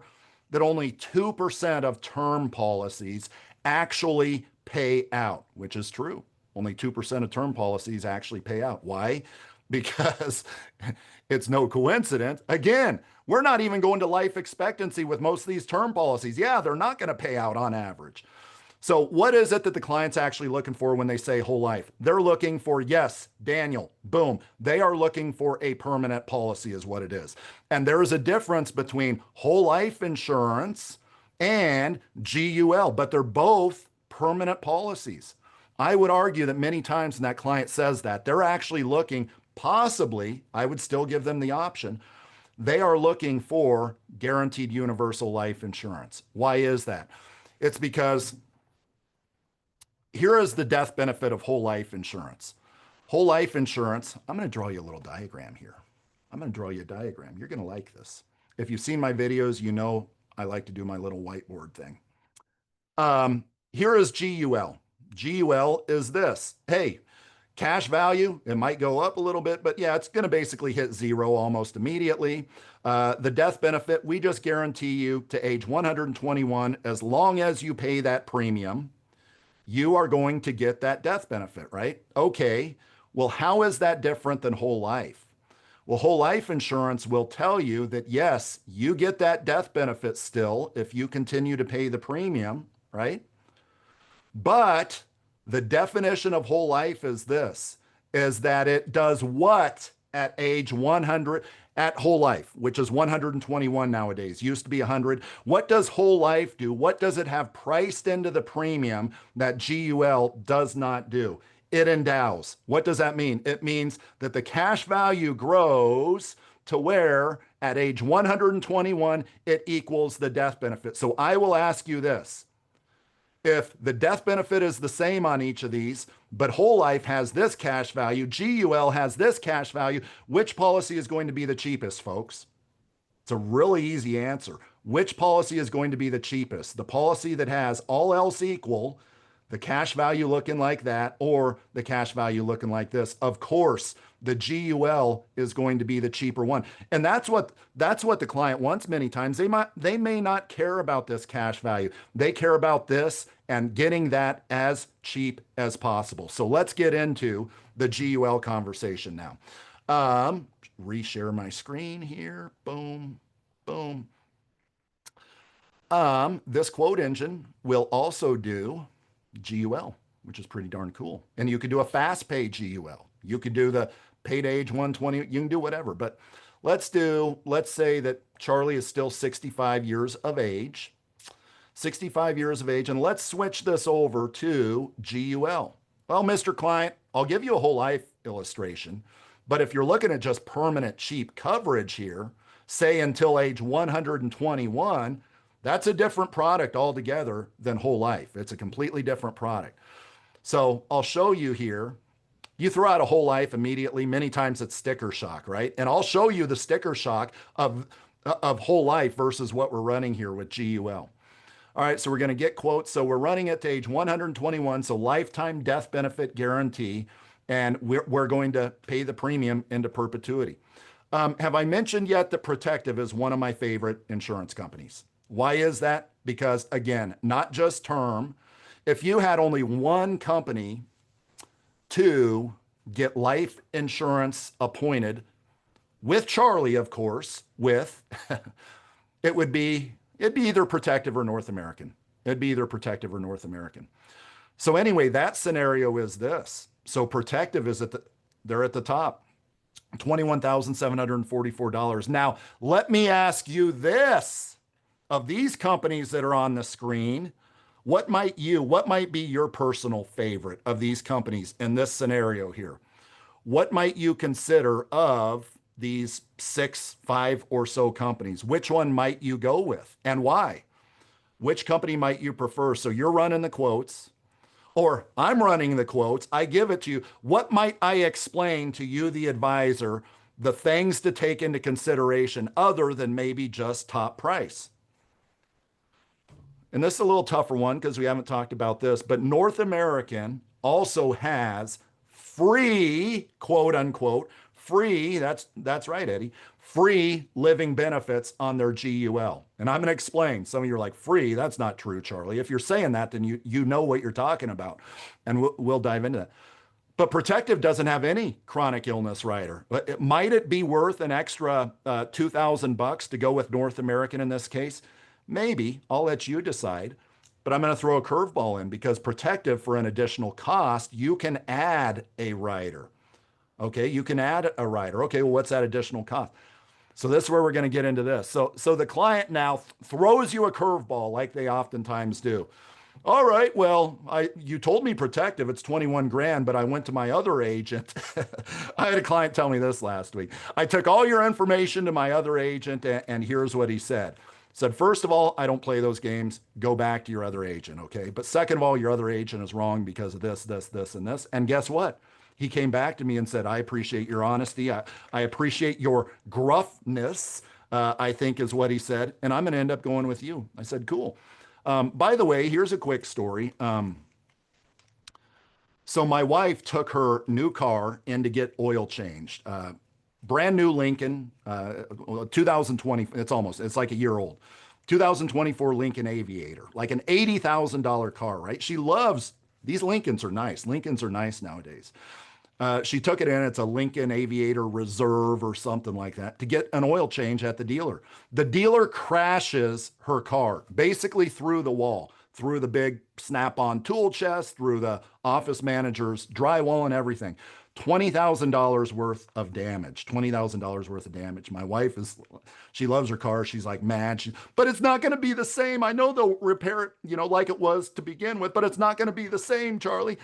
A: that only 2% of term policies actually pay out, which is true. Only 2% of term policies actually pay out. Why? Because it's no coincidence. Again, we're not even going to life expectancy with most of these term policies. Yeah, they're not going to pay out on average. So what is it that the client's actually looking for when they say whole life? They're looking for, yes, Daniel, boom. They are looking for a permanent policy is what it is. And there is a difference between whole life insurance and GUL, but they're both permanent policies. I would argue that many times when that client says that, they're actually looking, possibly, I would still give them the option, they are looking for guaranteed universal life insurance. Why is that? It's because here is the death benefit of whole life insurance. Whole life insurance, I'm going to draw you a little diagram here. I'm going to draw you a diagram. You're going to like this. If you've seen my videos, you know I like to do my little whiteboard thing. Here is GUL. GUL is this. Hey, cash value, it might go up a little bit, but yeah, it's going to basically hit zero almost immediately. The death benefit, we just guarantee you to age 121, as long as you pay that premium, you are going to get that death benefit, right? Okay, well, how is that different than whole life? Well, whole life insurance will tell you that, yes, you get that death benefit still if you continue to pay the premium, right? But the definition of whole life is this, is that it does what at age 100, at whole life, which is 121 nowadays, used to be 100. What does whole life do? What does it have priced into the premium that GUL does not do? It endows. What does that mean? It means that the cash value grows to where at age 121, it equals the death benefit. So I will ask you this. If the death benefit is the same on each of these, but whole life has this cash value, GUL has this cash value, which policy is going to be the cheapest, folks? It's a really easy answer. Which policy is going to be the cheapest? The policy that has all else equal, the cash value looking like that, or the cash value looking like this? Of course, the GUL is going to be the cheaper one. And that's what the client wants many times. They may not care about this cash value. They care about this and getting that as cheap as possible. So let's get into the GUL conversation now. Reshare my screen here. Boom, boom. This quote engine will also do GUL, which is pretty darn cool. And you could do a fast pay GUL. You could do the paid age 120. You can do whatever. But let's say that Charlie is still 65 years of age. 65 years of age. And let's switch this over to GUL. Well, Mr. Client, I'll give you a whole life illustration. But if you're looking at just permanent cheap coverage here, say until age 121, that's a different product altogether than whole life. It's a completely different product. So I'll show you here. You throw out a whole life immediately. Many times it's sticker shock, right? And I'll show you the sticker shock of whole life versus what we're running here with GUL. All right, so we're going to get quotes. So we're running it to age 121, so lifetime death benefit guarantee, and we're going to pay the premium into perpetuity. Have I mentioned yet that Protective is one of my favorite insurance companies? Why is that? Because, again, not just term. If you had only one company to get life insurance appointed, with Charlie, of course, it'd be either Protective or North American. It'd be either Protective or North American. So anyway, that scenario is this. So Protective is they're at the top, $21,744. Now, let me ask you this. Of these companies that are on the screen, what might be your personal favorite of these companies in this scenario here? What might you consider of these 5 or so companies? Which one might you go with and why? Which company might you prefer? So you're running the quotes, or I'm running the quotes. I give it to you. What might I explain to you, the advisor, the things to take into consideration other than maybe just top price? And this is a little tougher one because we haven't talked about this, but North American also has free, quote unquote, free, that's right, Eddie, free living benefits on their GUL. And I'm going to explain. Some of you are like, free? That's not true, Charlie. If you're saying that, then you know what you're talking about. And we'll dive into that. But Protective doesn't have any chronic illness rider. But might it be worth an extra $2,000 to go with North American in this case? Maybe. I'll let you decide. But I'm going to throw a curveball in because Protective, for an additional cost, you can add a rider. Okay, you can add a rider. Okay, well, what's that additional cost? So this is where we're going to get into this. So the client now throws you a curveball like they oftentimes do. All right, well, you told me Protective, it's 21 grand, but I went to my other agent. I had a client tell me this last week. I took all your information to my other agent, and here's what he said. Said, first of all, I don't play those games. Go back to your other agent, okay? But second of all, your other agent is wrong because of this, this, this, and this. And guess what? He came back to me and said, I appreciate your honesty. I appreciate your gruffness, I think is what he said. And I'm going to end up going with you. I said, cool. By the way, here's a quick story. So my wife took her new car in to get oil changed. Brand new Lincoln, 2020, it's like a year old. 2024 Lincoln Aviator, like an $80,000 car, right? She loves, these Lincolns are nice. Lincolns are nice nowadays. She took it in. It's a Lincoln Aviator Reserve or something like that to get an oil change at the dealer. The dealer crashes her car basically through the wall, through the big snap-on tool chest, through the office manager's drywall and everything. $20,000 worth of damage. $20,000 worth of damage. My wife she loves her car. She's like mad. But it's not going to be the same. I know they'll repair it, like it was to begin with, but it's not going to be the same, Charlie.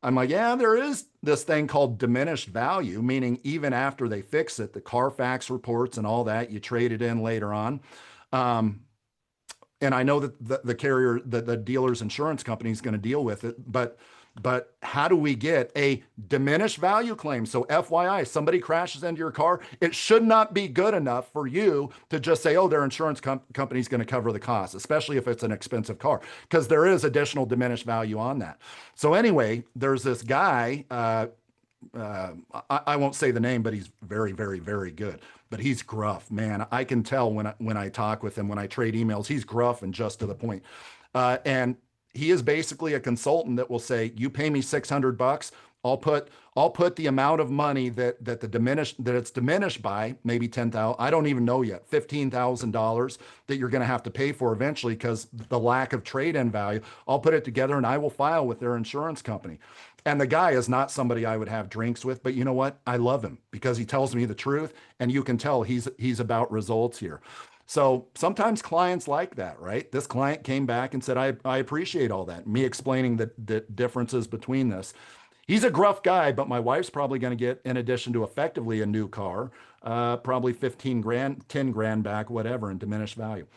A: I'm like, yeah, there is this thing called diminished value, meaning even after they fix it, the Carfax reports and all that, you trade it in later on. And I know that the carrier, the dealer's insurance company is going to deal with it, but how do we get a diminished value claim? So FYI, somebody crashes into your car, it should not be good enough for you to just say, oh, their insurance company is going to cover the cost, especially if it's an expensive car, because there is additional diminished value on that. So anyway, there's this guy, I won't say the name, but he's very, very, very good. But he's gruff, man. I can tell when I talk with him, when I trade emails, he's gruff and just to the point. And he is basically a consultant that will say, you pay me $600, I'll put the amount of money that it's diminished by, maybe 10,000, I don't even know yet, $15,000 that you're going to have to pay for eventually because the lack of trade-in value. I'll put it together and I will file with their insurance company. And the guy is not somebody I would have drinks with, but you know what? I love him because he tells me the truth, and you can tell he's about results here. So sometimes clients like that, right? This client came back and said, I appreciate all that. Me explaining the differences between this. He's a gruff guy, but my wife's probably going to get, in addition to effectively a new car, probably 15 grand, 10 grand back, whatever, in diminished value.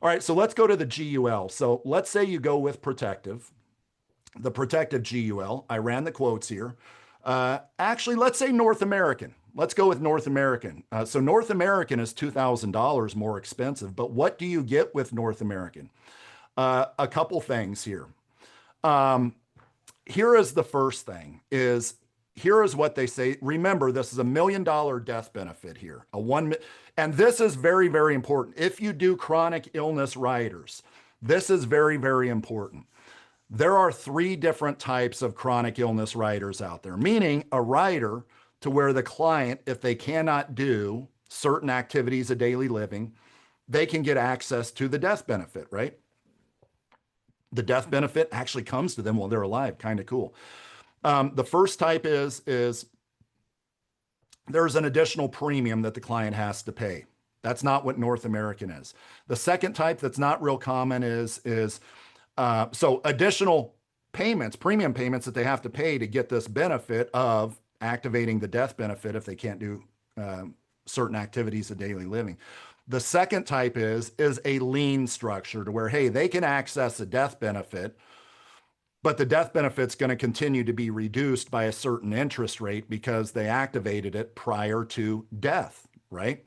A: All right, so let's go to the GUL. So let's say you go with Protective, the Protective GUL. I ran the quotes here. Actually, let's say North American. Let's go with North American. So North American is $2,000 more expensive, but what do you get with North American? A couple things here. Here is the first thing here is what they say. Remember, this is $1 million death benefit here. And this is very, very important. If you do chronic illness riders, this is very, very important. There are 3 different types of chronic illness riders out there, meaning a rider to where the client, if they cannot do certain activities of daily living, they can get access to the death benefit, right? The death benefit actually comes to them while they're alive. Kind of cool. The first type is there's an additional premium that the client has to pay. That's not what North American is. The second type that's not real common is so additional payments, premium payments that they have to pay to get this benefit of activating the death benefit if they can't do certain activities of daily living. The second type is a lien structure to where, hey, they can access a death benefit, but the death benefit's going to continue to be reduced by a certain interest rate because they activated it prior to death, right?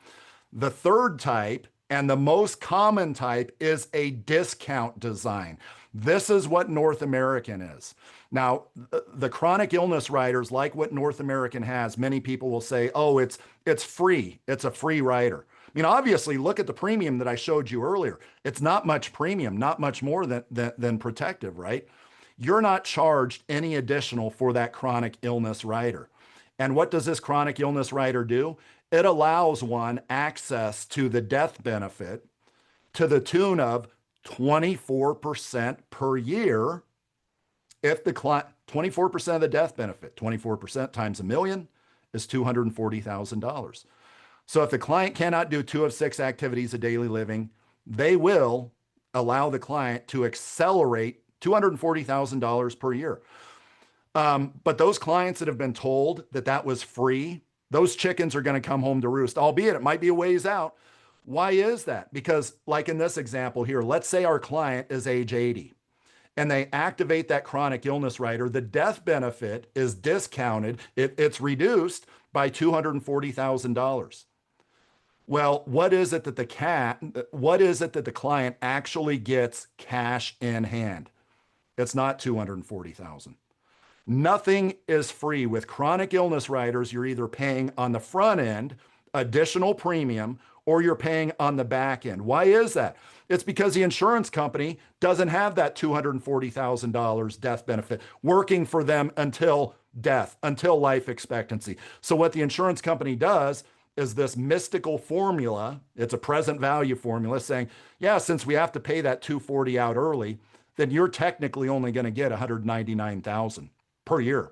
A: The third type And the most common type is a discount design. This is what North American is. Now, the chronic illness riders, like what North American has, many people will say, oh, it's free. It's a free rider. I mean, obviously, look at the premium that I showed you earlier. It's not much premium, not much more than protective, right? You're not charged any additional for that chronic illness rider. And what does this chronic illness rider do? It allows one access to the death benefit to the tune of 24% per year. If the client, 24% of the death benefit, 24% times a million is $240,000. So if the client cannot do 2 of 6 activities of daily living, they will allow the client to accelerate $240,000 per year. But those clients that have been told that that was free, those chickens are going to come home to roost, albeit it might be a ways out. Why is that? Because like in this example here, let's say our client is age 80 and they activate that chronic illness rider. The death benefit is discounted. It's reduced by $240,000. Well, what is it that the client actually gets cash in hand? It's not $240,000. Nothing is free. With chronic illness riders, you're either paying on the front end additional premium or you're paying on the back end. Why is that? It's because the insurance company doesn't have that $240,000 death benefit working for them until death, until life expectancy. So what the insurance company does is this mystical formula. It's a present value formula saying, yeah, since we have to pay that 240 out early, then you're technically only going to get 199,000 per year.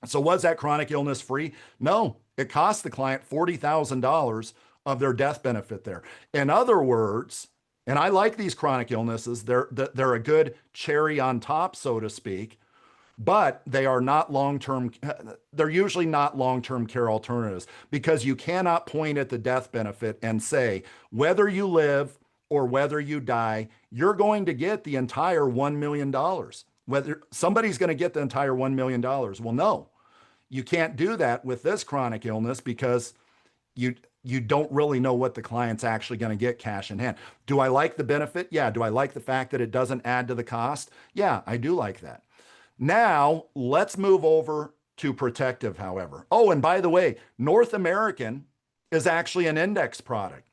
A: So was that chronic illness free? No, it cost the client $40,000 of their death benefit there. In other words, and I like these chronic illnesses, they're a good cherry on top, so to speak, but they are not long-term, they're usually not long-term care alternatives because you cannot point at the death benefit and say, whether you live or whether you die, you're going to get the entire $1 million. Whether somebody's going to get the entire $1 million. Well, no, you can't do that with this chronic illness because you don't really know what the client's actually going to get cash in hand. Do I like the benefit? Yeah. Do I like the fact that it doesn't add to the cost? Yeah, I do like that. Now let's move over to protective, however. Oh, and by the way, North American is actually an index product.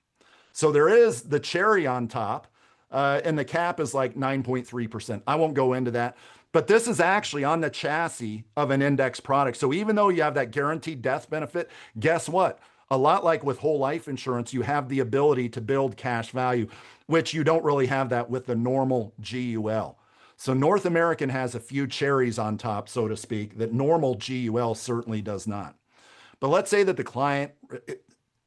A: So there is the cherry on top, and the cap is like 9.3%. I won't go into that, but this is actually on the chassis of an index product. So even though you have that guaranteed death benefit, guess what? A lot like with whole life insurance, you have the ability to build cash value, which you don't really have that with the normal GUL. So North American has a few cherries on top, so to speak, that normal GUL certainly does not. But let's say that the client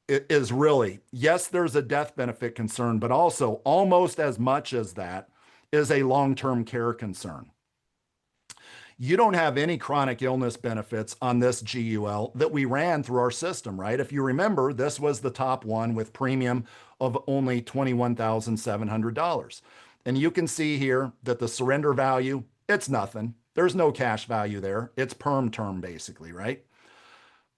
A: is really, yes, there's a death benefit concern, but also almost as much as that is a long-term care concern. You don't have any chronic illness benefits on this GUL that we ran through our system, right? If you remember, this was the top one with premium of only $21,700. And you can see here that the surrender value, it's nothing. There's no cash value there. It's perm term basically, right?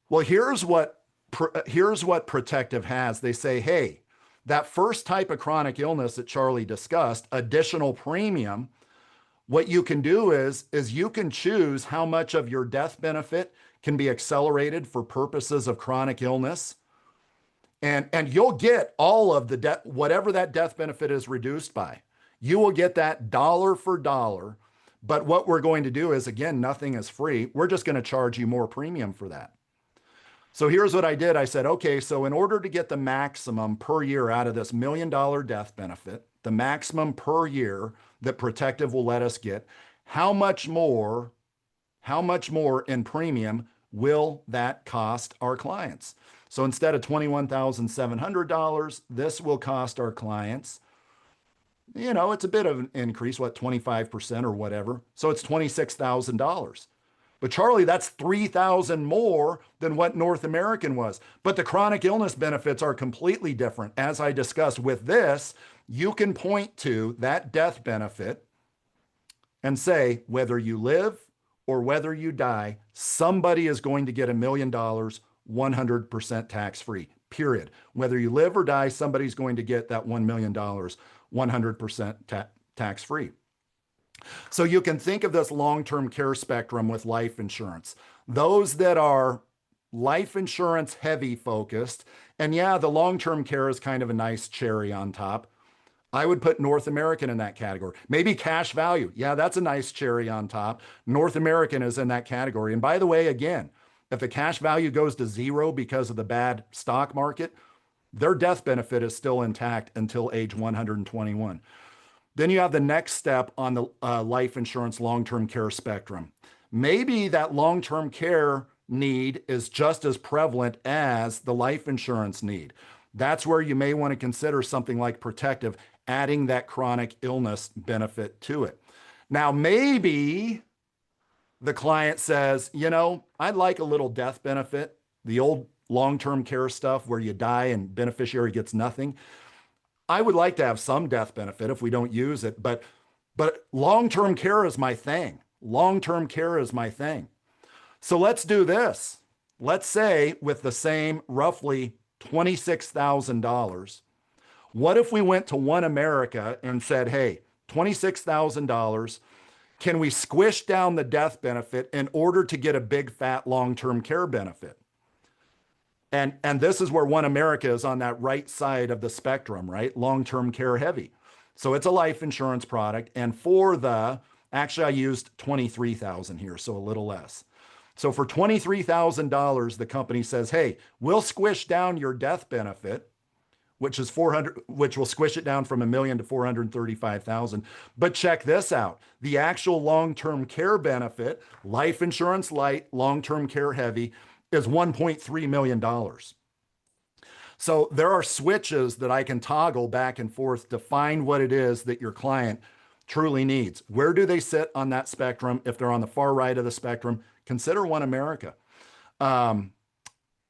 A: Well, here's what protective has. They say, hey, that first type of chronic illness that Charlie discussed, additional premium, what you can do is you can choose how much of your death benefit can be accelerated for purposes of chronic illness. And you'll get all of the whatever that death benefit is reduced by. You will get that dollar for dollar. But what we're going to do is, again, nothing is free. We're just going to charge you more premium for that. So here's what I did. I said, okay, so in order to get the maximum per year out of this $1 million death benefit, the maximum per year that protective will let us get, how much more in premium will that cost our clients? So instead of $21,700, this will cost our clients, it's a bit of an increase, 25% or whatever. So it's $26,000. But Charlie, that's $3,000 more than what North American was. But the chronic illness benefits are completely different. As I discussed with this, you can point to that death benefit and say, whether you live or whether you die, somebody is going to get $1 million 100% tax-free, period. Whether you live or die, somebody's going to get that $1 million 100% tax-free. So you can think of this long-term care spectrum with life insurance. Those that are life insurance heavy focused, and yeah, the long-term care is kind of a nice cherry on top. I would put North American in that category. Maybe cash value. Yeah, that's a nice cherry on top. North American is in that category. And by the way, again, if the cash value goes to zero because of the bad stock market, their death benefit is still intact until age 121. Then you have the next step on the life insurance long-term care spectrum. Maybe that long-term care need is just as prevalent as the life insurance need. That's where you may want to consider something like protective, adding that chronic illness benefit to it. Now, maybe the client says, you know, I'd like a little death benefit, the old long-term care stuff where you die and beneficiary gets nothing. I would like to have some death benefit if we don't use it, but long-term care is my thing. Long-term care is my thing. So let's do this. Let's say with the same roughly $26,000, what if we went to One America and said, hey, $26,000, can we squish down the death benefit in order to get a big fat long-term care benefit? And this is where One America is on that right side of the spectrum, right? Long-term care heavy. So it's a life insurance product. And for actually I used 23,000 here, so a little less. So for $23,000, the company says, hey, we'll squish down your death benefit, which is 400, which will squish it down from $1 million to 435,000. But check this out. The actual long-term care benefit, life insurance light, long-term care heavy, is $1.3 million. So there are switches that I can toggle back and forth to find what it is that your client truly needs. Where do they sit on that spectrum? If they're on the far right of the spectrum, consider One America.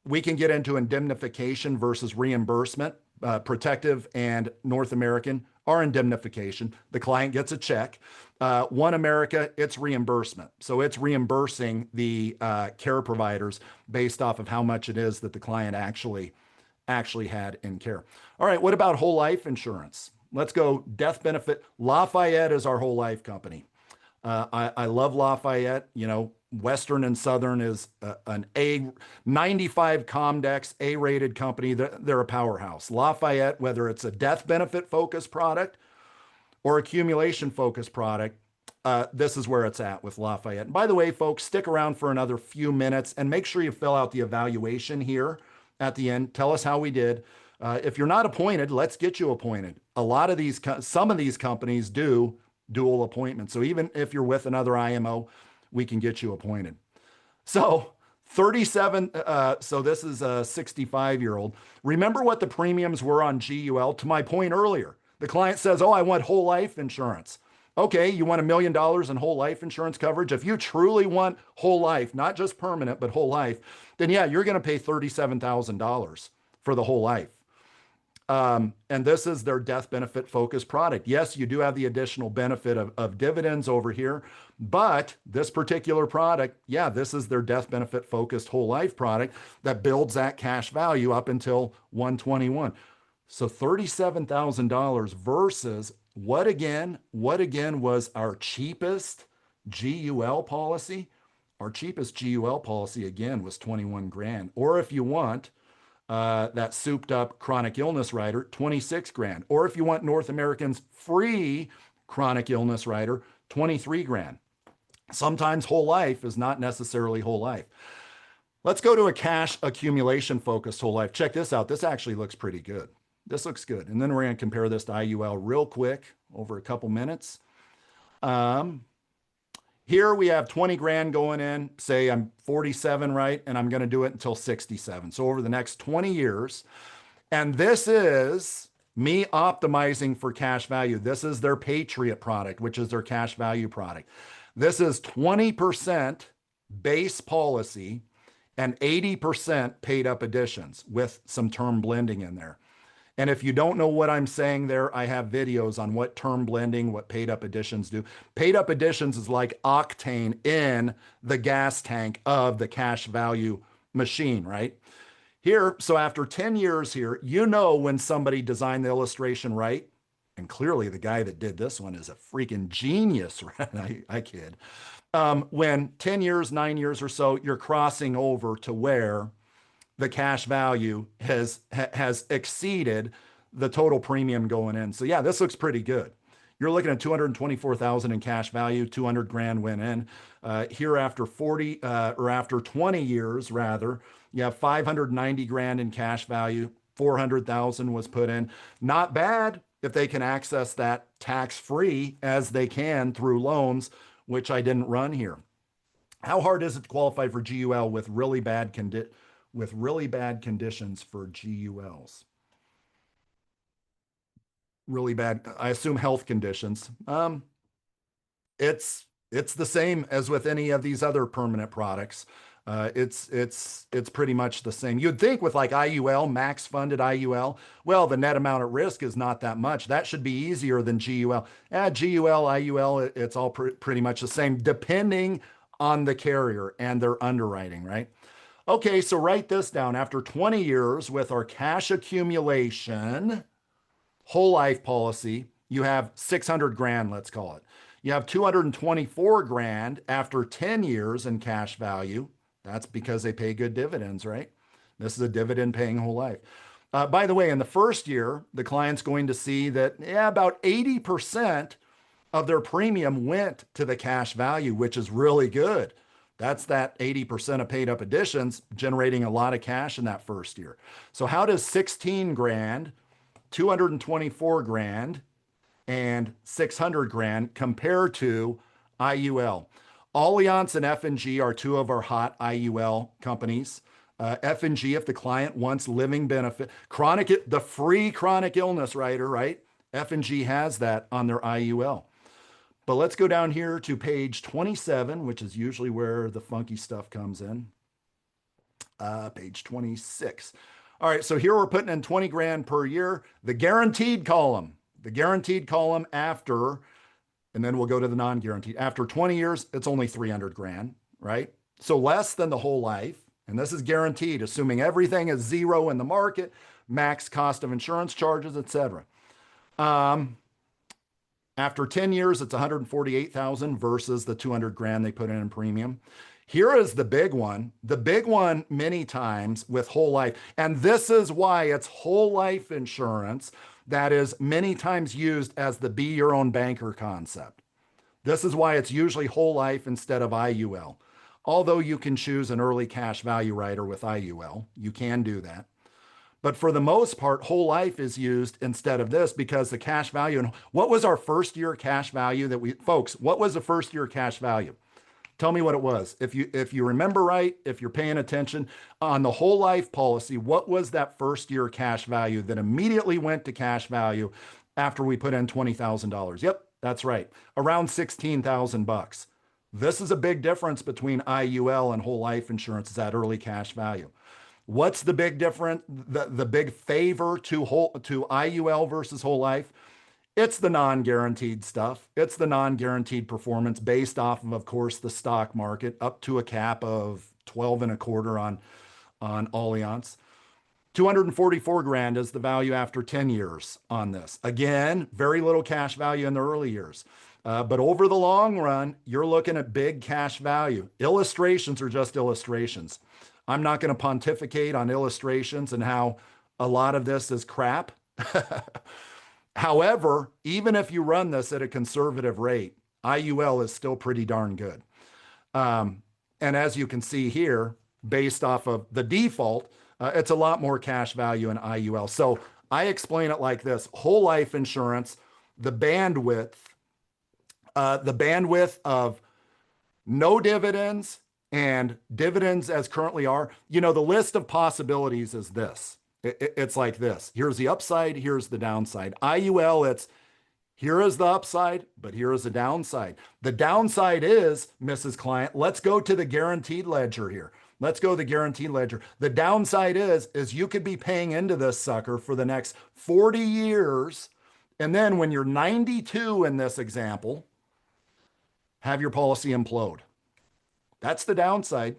A: We can get into indemnification versus reimbursement. Protective and North American are indemnification. The client gets a check. One America, it's reimbursement. So it's reimbursing the care providers based off of how much it is that the client actually had in care. All right, what about whole life insurance? Let's go death benefit. Lafayette is our whole life company. I love Lafayette. You know, Western and Southern is an A95 Comdex, A-rated company. They're a powerhouse. Lafayette, whether it's a death benefit focused product or accumulation focused product, this is where it's at with Lafayette. And by the way, folks, stick around for another few minutes and make sure you fill out the evaluation here at the end. Tell us how we did. If you're not appointed, let's get you appointed. Some of these companies do dual appointments. So even if you're with another IMO, we can get you appointed. So 37, so this is a 65-year-old. Remember what the premiums were on GUL? To my point earlier, the client says, oh, I want whole life insurance. Okay, you want $1 million in whole life insurance coverage? If you truly want whole life, not just permanent, but whole life, then yeah, you're going to pay $37,000 for the whole life. And this is their death benefit focused product. Yes, you do have the additional benefit of dividends over here, but this particular product, yeah, this is their death benefit focused whole life product that builds that cash value up until 121. So $37,000 versus what again was our cheapest GUL policy? Our cheapest GUL policy again was 21 grand. Or if you want, that souped up chronic illness rider, 26 grand. Or if you want North American's free chronic illness rider, 23 grand. Sometimes whole life is not necessarily whole life. Let's go to a cash accumulation focused whole life. Check this out. This actually looks pretty good. This looks good. And then we're going to compare this to IUL real quick over a couple minutes. Here we have 20 grand going in, say I'm 47, right? And I'm going to do it until 67. So over the next 20 years. And this is me optimizing for cash value. This is their Patriot product, which is their cash value product. This is 20% base policy and 80% paid up additions with some term blending in there. And if you don't know what I'm saying there, I have videos on what term blending, what paid up additions do. Paid up additions is like octane in the gas tank of the cash value machine, right? Here, so after 10 years here, you know when somebody designed the illustration right, and clearly the guy that did this one is a freaking genius, right? I kid. When 10 years, 9 years or so, you're crossing over to where the cash value has exceeded the total premium going in. So yeah, this looks pretty good. You're looking at 224,000 in cash value, 200 grand went in. Here after 40 or after 20 years rather, you have 590 grand in cash value, 400,000 was put in. Not bad if they can access that tax free as they can through loans, which I didn't run here. How hard is it to qualify for GUL with really bad conditions for GULs? Really bad, I assume health conditions. It's the same as with any of these other permanent products. It's pretty much the same. You'd think with like IUL, max funded IUL, well, the net amount at risk is not that much. That should be easier than GUL. GUL, IUL, it's all pretty much the same, depending on the carrier and their underwriting, right? Okay, so write this down. After 20 years with our cash accumulation, whole life policy, you have 600 grand, let's call it. You have 224 grand after 10 years in cash value. That's because they pay good dividends, right? This is a dividend paying whole life. By the way, in the first year, the client's going to see that, yeah, about 80% of their premium went to the cash value, which is really good. That's that 80% of paid up additions generating a lot of cash in that first year. So how does 16 grand, 224 grand, and 600 grand compare to IUL? Allianz and F&G are two of our hot IUL companies. F&G, if the client wants living benefit, the free chronic illness rider, right? F&G has that on their IUL. But let's go down here to page 27, which is usually where the funky stuff comes in. Page 26. All right, so here we're putting in 20 grand per year. The guaranteed column after, and then we'll go to the non-guaranteed. After 20 years, it's only 300 grand, right? So less than the whole life. And this is guaranteed, assuming everything is zero in the market, max cost of insurance charges, etc. After 10 years, it's 148,000 versus the 200 grand they put in premium. Here is the big one many times with whole life. And this is why it's whole life insurance that is many times used as the be your own banker concept. This is why it's usually whole life instead of IUL. Although you can choose an early cash value rider with IUL, you can do that. But for the most part, whole life is used instead of this because the cash value. And what was our first year cash value folks, what was the first year cash value? Tell me what it was. If you remember right, if you're paying attention on the whole life policy, what was that first year cash value that immediately went to cash value after we put in $20,000? Yep, that's right. Around 16,000 bucks. This is a big difference between IUL and whole life insurance, is that early cash value. What's the big difference? The big favor to IUL versus whole life? It's the non-guaranteed stuff. It's the non-guaranteed performance based off of course, the stock market up to a cap of 12 and a quarter on Allianz. 244 grand is the value after 10 years on this. Again, very little cash value in the early years. But over the long run, you're looking at big cash value. Illustrations are just illustrations. I'm not going to pontificate on illustrations and how a lot of this is crap. However, even if you run this at a conservative rate, IUL is still pretty darn good. And as you can see here, based off of the default, it's a lot more cash value in IUL. So I explain it like this: whole life insurance, the bandwidth of no dividends and dividends as currently are, the list of possibilities is this. It's like this. Here's the upside, here's the downside. IUL, it's here is the upside, but here is the downside. The downside is, Mrs. Client, let's go to the guaranteed ledger here. Let's go to the guaranteed ledger. The downside is you could be paying into this sucker for the next 40 years. And then when you're 92 in this example, have your policy implode. That's the downside.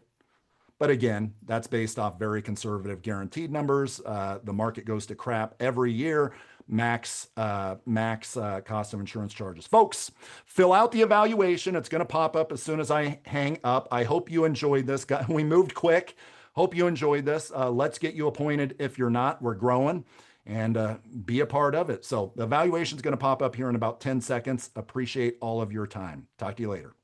A: But again, that's based off very conservative guaranteed numbers. The market goes to crap every year. Max cost of insurance charges. Folks, fill out the evaluation. It's going to pop up as soon as I hang up. I hope you enjoyed this. We moved quick. Hope you enjoyed this. Let's get you appointed. If you're not, we're growing, and be a part of it. So the evaluation is going to pop up here in about 10 seconds. Appreciate all of your time. Talk to you later.